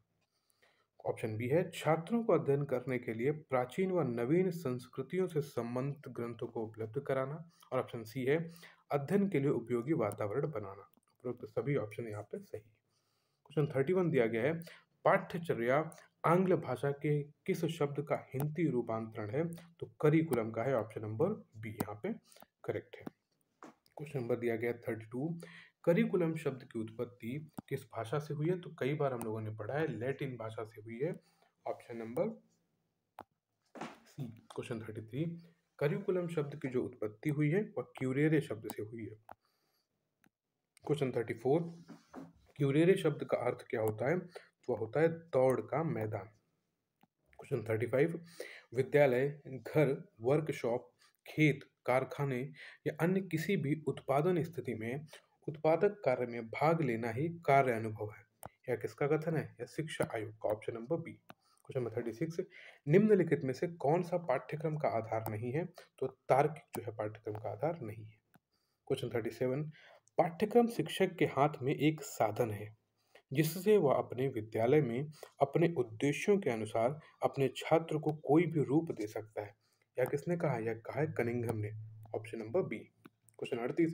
A: ऑप्शन बी है, छात्रों को अध्ययन करने के लिए प्राचीन व नवीन संस्कृतियों से संबंधित ग्रंथों को उपलब्ध कराना और ऑप्शन सी है अध्ययन के लिए उपयोगी वातावरण बनाना। उपरोक्त सभी ऑप्शन यहाँ पे सही है। क्वेश्चन 31 दिया गया है, पाठ्यचर्या आंग्ल भाषा के किस शब्द का हिंदी रूपांतरण है? तो करिकुलम का है। ऑप्शन नंबर बी यहाँ पे करेक्ट है। क्वेश्चन नंबर दिया गया 32, करिकुलम शब्द की उत्पत्ति किस भाषा से हुई है? तो कई बार हम लोगों ने पढ़ा है लैटिन भाषा से हुई है। Option number C. Question 33, curriculum शब्द की जो उत्पत्ति हुई है वह क्यूरेरे शब्द से हुई है। क्वेश्चन 34, क्यूरेरे शब्द का अर्थ क्या होता है? तो वह होता है दौड़ का मैदान। क्वेश्चन 35, विद्यालय, घर, वर्कशॉप, खेत, कारखाने या अन्य किसी भी उत्पादन स्थिति में उत्पादक कार्य में भाग लेना ही कार्य अनुभव है। यह किसका कथन है? यह शिक्षा आयोग का। Option number B. Question number 36, निम्नलिखित में से कौन सा पाठ्यक्रम का आधार नहीं है? तो तार्किक जो है पाठ्यक्रम का आधार नहीं है। क्वेश्चन 37, पाठ्यक्रम शिक्षक के हाथ में एक साधन है जिससे वह अपने विद्यालय में अपने उद्देश्यों के अनुसार अपने छात्र को कोई भी रूप दे सकता है। यह किसने कहा? यह कहा है कनिंघम ने। Option number B. क्वेश्चन 38,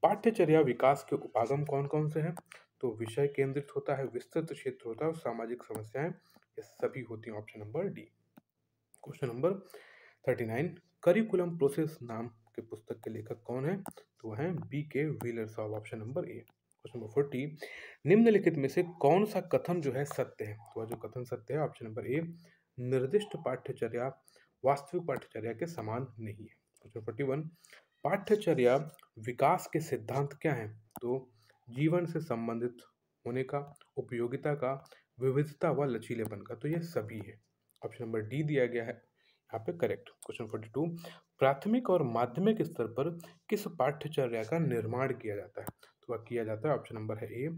A: पाठ्यचर्या विकास के उपागम कौन कौन से हैं? तो विषय केंद्रित होता है, विस्तृत क्षेत्र होता है और सामाजिक समस्याएं ये सभी होती हैं। Option number D. Question number 39, curriculum process नाम के पुस्तक के लेखक कौन है? तो वह हैं B.K. व्हीलर साहब, option number A. Question number 40, निम्नलिखित में से कौन सा कथन जो है सत्य है? तो वह जो कथन सत्य है ऑप्शन नंबर ए, निर्दिष्ट पाठ्यचर्या वास्तविक पाठ्यचर्या के समान नहीं है। क्वेश्चन 41, पाठ्यचर्या विकास के सिद्धांत क्या हैं? तो जीवन से संबंधित होने का, उपयोगिता का, विविधता व लचीलेपन का। तो ये सभी है। ऑप्शन नंबर डी दिया गया है यहाँ पे करेक्ट। क्वेश्चन 42, प्राथमिक और माध्यमिक स्तर पर किस पाठ्यचर्या का निर्माण किया जाता है? तो वह किया जाता है ऑप्शन नंबर है ए,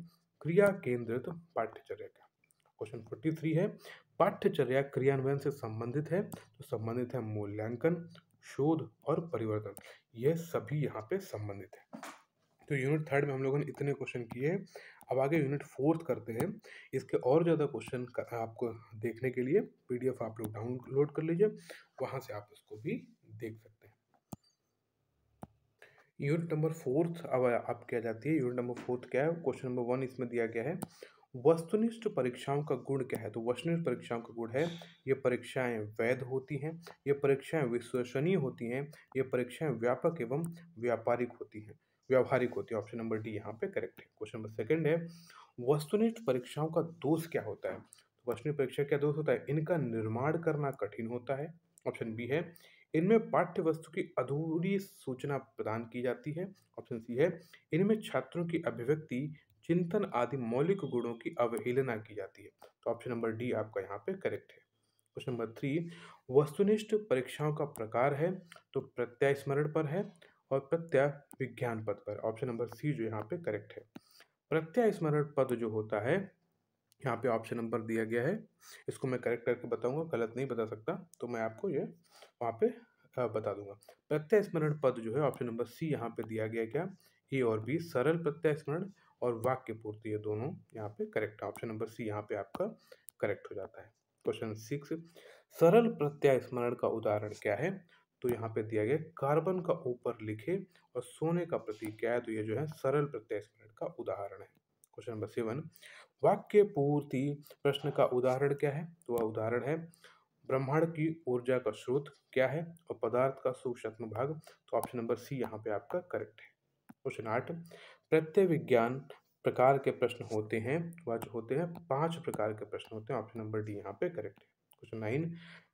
A: क्रिया केंद्रित पाठ्यचर्या का। क्वेश्चन 43 है, पाठ्यचर्या क्रियान्वयन से संबंधित है? तो संबंधित है मूल्यांकन, शोध और परिवर्तन, यह सभी यहाँ पे संबंधित है। तो यूनिट थर्ड में हम लोगों ने इतने क्वेश्चन किए हैं। अब आगे यूनिट फोर्थ करते हैं। इसके और ज़्यादा क्वेश्चन आपको देखने के लिए पीडीएफ आप लोग डाउनलोड कर लीजिए, वहाँ से आप इसको भी देख सकते हैं। यूनिट नंबर फोर्थ अब आप क्या जाती है। यूनिट नंबर फोर्थ क्या है? क्वेश्चन नंबर 1 इसमें दिया गया है, वस्तुनिष्ठ परीक्षाओं का गुण क्या है? तो वस्तुनिष्ठ परीक्षाओं का गुण है, ये परीक्षाएं वैध होती हैं, ये परीक्षाएं विश्वसनीय होती हैं, ये परीक्षाएं व्यापक एवं व्यापारिक होती हैं, व्यावहारिक होती है। ऑप्शन नंबर डी यहाँ पे करेक्ट है। क्वेश्चन नंबर सेकंड है, वस्तुनिष्ठ परीक्षाओं का दोष क्या होता है? तो वस्तुनिष्ठ परीक्षा क्या दोष होता है? इनका निर्माण करना कठिन होता है। ऑप्शन बी है, इनमें पाठ्य वस्तु की अधूरी सूचना प्रदान की जाती है। ऑप्शन सी है, इनमें छात्रों की अभिव्यक्ति, चिंतन आदि मौलिक गुणों की अवहेलना की जाती है। तो ऑप्शन नंबर डी आपका यहाँ पे करेक्ट है। क्वेश्चन नंबर 3, वस्तुनिष्ठ परीक्षाओं का प्रकार है? तो प्रत्यय स्मरण पर है और प्रत्यय विज्ञान पद पर। ऑप्शन नंबर सी जो यहाँ पे करेक्ट है। प्रत्यय स्मरण पद जो होता है, यहाँ पे ऑप्शन नंबर दिया गया है, इसको मैं करेक्ट करके बताऊंगा, गलत नहीं बता सकता, तो मैं आपको ये वहाँ पे बता दूंगा। प्रत्यय स्मरण पद जो है ऑप्शन नंबर सी यहाँ पे दिया गया, क्या? ए और बी, सरल प्रत्यय स्मरण और वाक्य पूर्ति, ये दोनों यहाँ पे करेक्ट है। ऑप्शन नंबर सी यहाँ पे आपका करेक्ट हो जाता है। क्वेश्चन 6, सरल प्रत्यय स्मरण का उदाहरण क्या है? तो यहाँ पे दिया गया, कार्बन का ऊपर लिखे और सोने का प्रतीक क्या है? तो ये जो है सरल प्रत्यय स्मरण का उदाहरण है। क्वेश्चन नंबर 7, वाक्य पूर्ति प्रश्न का उदाहरण क्या है? तो वह उदाहरण है, ब्रह्मांड की ऊर्जा का स्रोत क्या है और पदार्थ का सूक्ष्म भाग। तो ऑप्शन नंबर सी यहाँ पे आपका करेक्ट है। क्वेश्चन 8, प्रत्यय विज्ञान प्रकार के प्रश्न होते हैं, वह जो होते हैं 5 प्रकार के प्रश्न होते हैं। ऑप्शन नंबर डी यहाँ पे करेक्ट है। क्वेश्चन 9,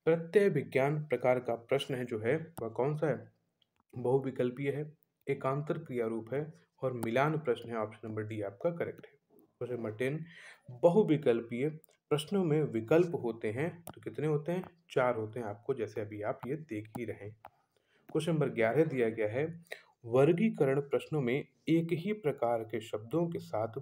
A: प्रत्यय विज्ञान प्रकार का प्रश्न है जो है वह कौन सा है? बहुविकल्पीय है, एकांतर क्रिया रूप है और मिलान प्रश्न है। ऑप्शन नंबर डी आपका करेक्ट है। क्वेश्चन नंबर 10, बहुविकल्पीय प्रश्नों में विकल्प होते हैं, तो कितने होते हैं? 4 होते हैं, आपको जैसे अभी आप ये देख ही रहे हैं। क्वेश्चन नंबर 11 दिया गया है, वर्गीकरण प्रश्नों में एक ही प्रकार के शब्दों के साथ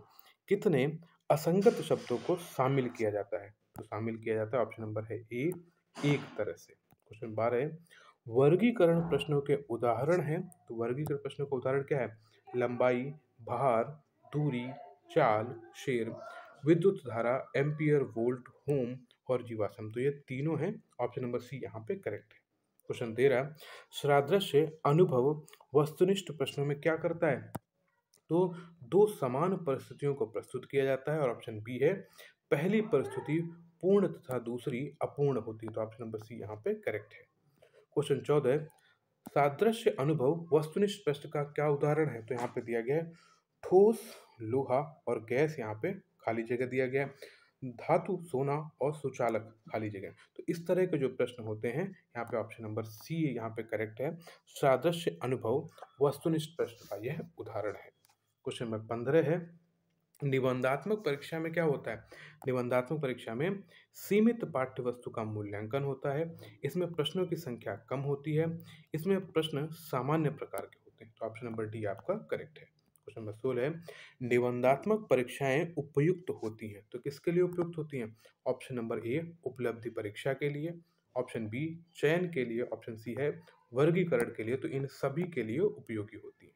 A: कितने असंगत शब्दों को शामिल किया जाता है? तो शामिल किया जाता है ऑप्शन नंबर है ए, एक तरह से। क्वेश्चन 12 है, वर्गीकरण प्रश्नों के उदाहरण हैं, तो वर्गीकरण प्रश्नों का उदाहरण क्या है? लंबाई, भार, दूरी, चाल, शेर, विद्युत धारा, एम्पियर, वोल्ट, होम और जीवाश्म। तो ये तीनों हैं, ऑप्शन नंबर सी यहाँ पे करेक्ट है। क्वेश्चन 13, सादृश्य अनुभव वस्तुनिष्ठ प्रश्नों में क्या करता है? तो दो समान परिस्थितियों को प्रस्तुत किया जाता है और ऑप्शन बी है, पहली परिस्थिति पूर्ण तथा दूसरी अपूर्ण होती है। तो ऑप्शन नंबर सी यहाँ पे करेक्ट है। क्वेश्चन 14, सादृश्य अनुभव वस्तुनिष्ठ प्रश्न का क्या उदाहरण है? तो यहाँ पे दिया गया है, ठोस, लोहा और गैस, यहाँ पे खाली जगह दिया गया है, धातु, सोना और सुचालक, खाली जगह। तो इस तरह के जो प्रश्न होते हैं, यहाँ पे ऑप्शन नंबर सी यहाँ पे करेक्ट है, सादृश्य अनुभव वस्तुनिष्ठ प्रश्न का यह उदाहरण है। क्वेश्चन नंबर 15 है, निबंधात्मक परीक्षा में क्या होता है? निबंधात्मक परीक्षा में सीमित पाठ्य वस्तु का मूल्यांकन होता है, इसमें प्रश्नों की संख्या कम होती है, इसमें प्रश्न सामान्य प्रकार के होते हैं। तो ऑप्शन नंबर डी आपका करेक्ट है। क्वेश्चन नंबर 16 है, निबंधात्मक परीक्षाएं उपयुक्त होती हैं, तो किसके लिए उपयुक्त होती हैं? ऑप्शन नंबर ए, उपलब्धि परीक्षा के लिए, ऑप्शन बी, चयन के लिए, ऑप्शन सी है वर्गीकरण के लिए। तो इन सभी के लिए उपयोगी होती है।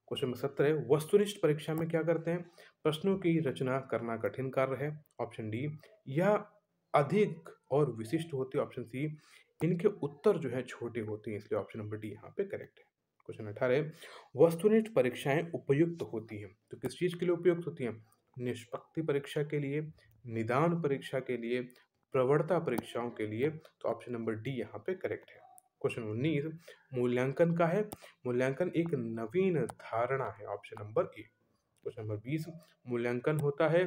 A: क्वेश्चन नंबर 17 है, वस्तुनिष्ठ परीक्षा में क्या करते हैं? प्रश्नों की रचना करना कठिन कार्य है। ऑप्शन डी, यह अधिक और विशिष्ट होती है। ऑप्शन सी, इनके उत्तर जो है छोटे होते हैं, इसलिए ऑप्शन नंबर डी यहाँ पे करेक्ट है। क्वेश्चन 18, वस्तुनिष्ठ परीक्षाएं उपयुक्त होती हैं, तो किस चीज के लिए उपयुक्त होती हैं? निष्पत्ति परीक्षा के लिए, निदान परीक्षा के लिए, प्रवणता परीक्षाओं के लिए। तो ऑप्शन नंबर डी यहाँ पे करेक्ट है। क्वेश्चन 19 मूल्यांकन का है। मूल्यांकन एक नवीन धारणा है, option number A. Question number 20 मूल्यांकन होता है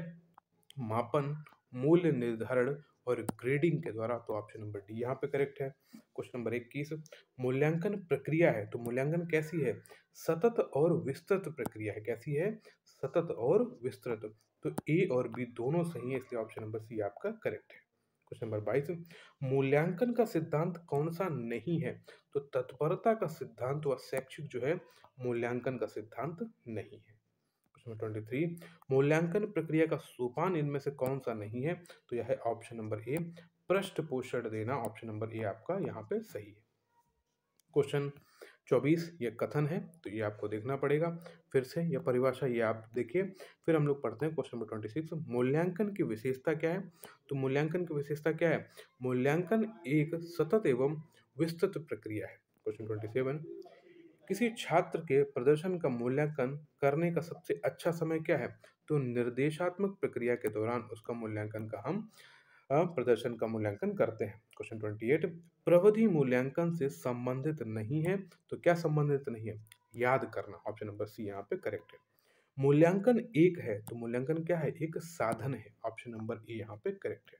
A: मापन, मूल्य निर्धारण और ग्रेडिंग के द्वारा, तो ऑप्शन नंबर डी यहाँ पे करेक्ट है। क्वेश्चन नंबर 21 मूल्यांकन प्रक्रिया है, तो मूल्यांकन कैसी है? सतत और विस्तृत प्रक्रिया है। कैसी है? सतत और विस्तृत। तो ए और बी दोनों सही है, इसलिए ऑप्शन नंबर सी आपका करेक्ट है। क्वेश्चन नंबर 22 मूल्यांकन का सिद्धांत कौन सा नहीं है? तो तत्परता का सिद्धांत व शैक्षिक जो है मूल्यांकन का सिद्धांत नहीं है। क्वेश्चन नंबर 23 मूल्यांकन प्रक्रिया का सोपान इनमें से कौन सा नहीं है? तो यह है ऑप्शन नंबर ए पृष्ठपोषण देना। ऑप्शन नंबर ए आपका यहाँ पे सही है। क्वेश्चन 24 ये कथन है, तो ये आपको देखना पड़ेगा। फिर से यह परिभाषा ये आप देखिए, फिर हम लोग पढ़ते हैं क्वेश्चन नंबर 26 मूल्यांकन की विशेषता क्या है? तो मूल्यांकन की विशेषता क्या है? मूल्यांकन एक सतत एवं विस्तृत प्रक्रिया है। क्वेश्चन 27 किसी छात्र के प्रदर्शन का मूल्यांकन करने का सबसे अच्छा समय क्या है? तो निर्देशात्मक प्रक्रिया के दौरान उसका मूल्यांकन का हम प्रदर्शन का मूल्यांकन करते हैं। क्वेश्चन 28 प्रविधि मूल्यांकन से संबंधित नहीं है, तो क्या संबंधित नहीं है? याद करना। ऑप्शन नंबर सी यहाँ पे करेक्ट है। मूल्यांकन एक है, तो मूल्यांकन क्या है? एक साधन है। ऑप्शन नंबर ए यहाँ पे करेक्ट है।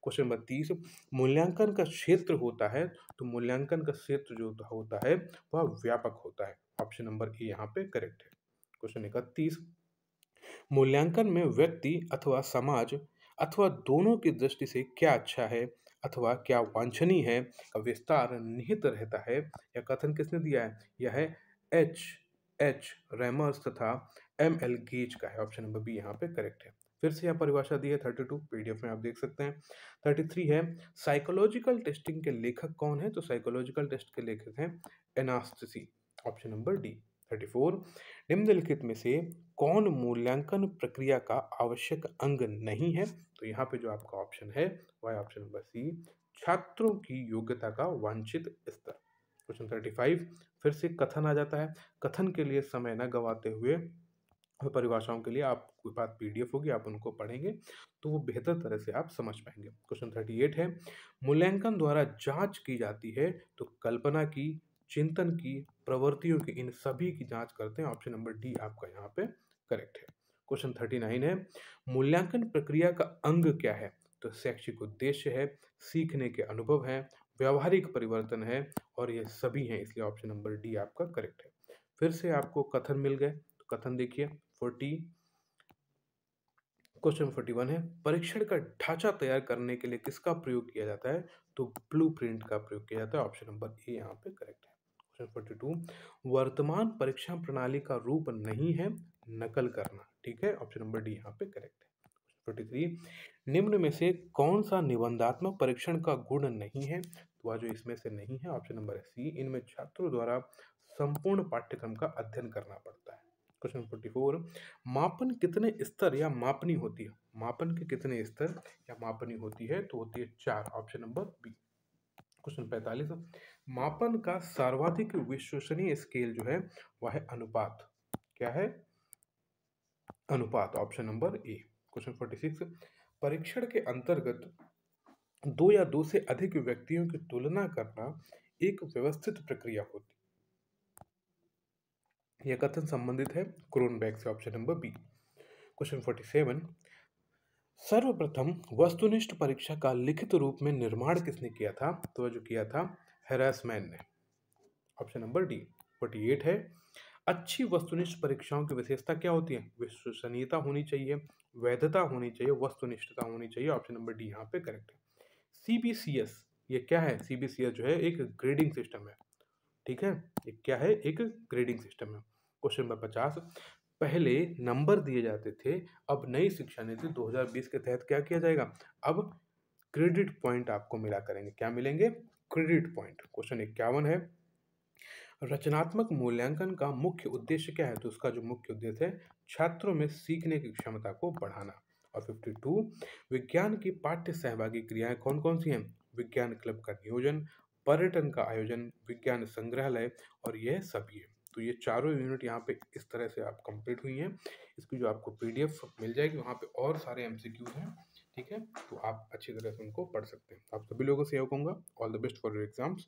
A: क्वेश्चन नंबर 30 मूल्यांकन का क्षेत्र होता है, तो मूल्यांकन का क्षेत्र जो होता है वह व्यापक होता है। ऑप्शन नंबर ए यहाँ पे करेक्ट है। क्वेश्चन 31 मूल्यांकन में व्यक्ति अथवा समाज अथवा दोनों की दृष्टि से क्या अच्छा है अथवा क्या वांछनीय है का विस्तार निहित रहता है। यह कथन किसने दिया है? यह है एच एच रैमर्स तथा एम एल गेज का है। ऑप्शन नंबर बी यहाँ पे करेक्ट है। फिर से यह परिभाषा दी है 32 पीडीएफ में आप देख सकते हैं। 33 है साइकोलॉजिकल टेस्टिंग के लेखक कौन है? तो साइकोलॉजिकल टेस्ट के लेखक हैं एनास्टसी। Option number D. 34 निम्नलिखित में से कौन मूल्यांकन प्रक्रिया का आवश्यक अंग नहीं है? तो यहाँ पे जो आपका ऑप्शन है वह है ऑप्शन नंबर सी छात्रों की योग्यता का वांछित स्तर। क्वेश्चन 35 फिर से कथन आ जाता है। कथन के लिए समय न गवाते हुए परिभाषाओं के लिए आपके पास पीडीएफ होगी, आप उनको पढ़ेंगे तो वो बेहतर तरह से आप समझ पाएंगे। क्वेश्चन 38 है मूल्यांकन द्वारा जांच की जाती है, तो कल्पना की, चिंतन की, प्रवृत्तियों की, इन सभी की जांच करते हैं। ऑप्शन नंबर डी आपका यहाँ पे करेक्ट है। क्वेश्चन 39 है मूल्यांकन प्रक्रिया का अंग क्या है? तो शैक्षिक उद्देश्य है, सीखने के अनुभव है, व्यवहारिक परिवर्तन है और ये सभी हैं, इसलिए ऑप्शन नंबर डी आपका करेक्ट है। फिर से आपको कथन मिल गए, तो कथन देखिए 40 क्वेश्चन 41 है परीक्षण का ढांचा तैयार करने के लिए किसका प्रयोग किया जाता है? तो ब्लूप्रिंट का प्रयोग किया जाता है। ऑप्शन नंबर ए यहाँ पे करेक्ट है। क्वेश्चन 42 वर्तमान परीक्षा प्रणाली का रूप नहीं है नकल करना। ठीक है, ऑप्शन नंबर डी यहाँ पे करेक्ट है। 43 निम्न में से कौन सा निबंधात्मक परीक्षण का गुण नहीं है? तो वह जो इसमें से नहीं है ऑप्शन नंबर सी इनमें छात्रों द्वारा संपूर्ण पाठ्यक्रम का अध्ययन करना पड़ता है। क्वेश्चन 44 मापन कितने स्तर या मापनी होती है? मापन के कितने स्तर या मापनी होती है? तो होती है 4। Option number B. क्वेश्चन 45 मापन का सर्वाधिक विश्वसनीय स्केल जो है वह है अनुपात। क्या है? अनुपात। Option number A. क्वेश्चन 46 परीक्षण के अंतर्गत दो या दो से अधिक व्यक्तियों की तुलना करना एक व्यवस्थित प्रक्रिया होती है। यह कथन संबंधित है क्रोनबेक से। Option number B. क्वेश्चन 47 सर्वप्रथम वस्तुनिष्ठ परीक्षा का लिखित रूप में निर्माण किसने किया था? तो जो किया था हैरासमैन ने। Option number D. 48 है अच्छी वस्तुनिष्ठ परीक्षाओं की विशेषता क्या होती है? विश्वसनीयता होनी चाहिए, वैधता होनी चाहिए, वस्तुनिष्ठता होनी चाहिए। ऑप्शन नंबर डी यहाँ पे करेक्ट है। सीबीसीएस ये क्या है? सीबीसीएस जो है एक ग्रेडिंग सिस्टम है। ठीक है, ये क्या है? एक ग्रेडिंग सिस्टम है। क्वेश्चन नंबर 50 पहले नंबर दिए जाते थे, अब नई शिक्षा नीति 2020 के तहत क्या किया जाएगा? अब क्रेडिट पॉइंट आपको मिला करेंगे। क्या मिलेंगे? Credit point. क्वेश्चन 51 है रचनात्मक मूल्यांकन का मुख्य उद्देश्य क्या है? तो उसका जो मुख्य उद्देश्य है छात्रों में सीखने की क्षमता को बढ़ाना। और 52 विज्ञान की पाठ्य सहभागी क्रियाएं कौन कौन सी हैं? विज्ञान क्लब का नियोजन, पर्यटन का आयोजन, विज्ञान संग्रहालय और यह सभी है। तो ये चारों यूनिट यहाँ पे इस तरह से आप कंप्लीट हुई हैं। इसकी जो आपको पीडीएफ मिल जाएगी वहाँ पे और सारे एमसीक्यूज हैं। ठीक है, तो आप अच्छी तरह से उनको पढ़ सकते हैं। आप सभी लोगों से यह कहूँगा all the best for your exams.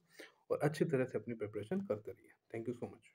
A: और अच्छी तरह से अपनी प्रिपरेशन करते रहिए। Thank you so much.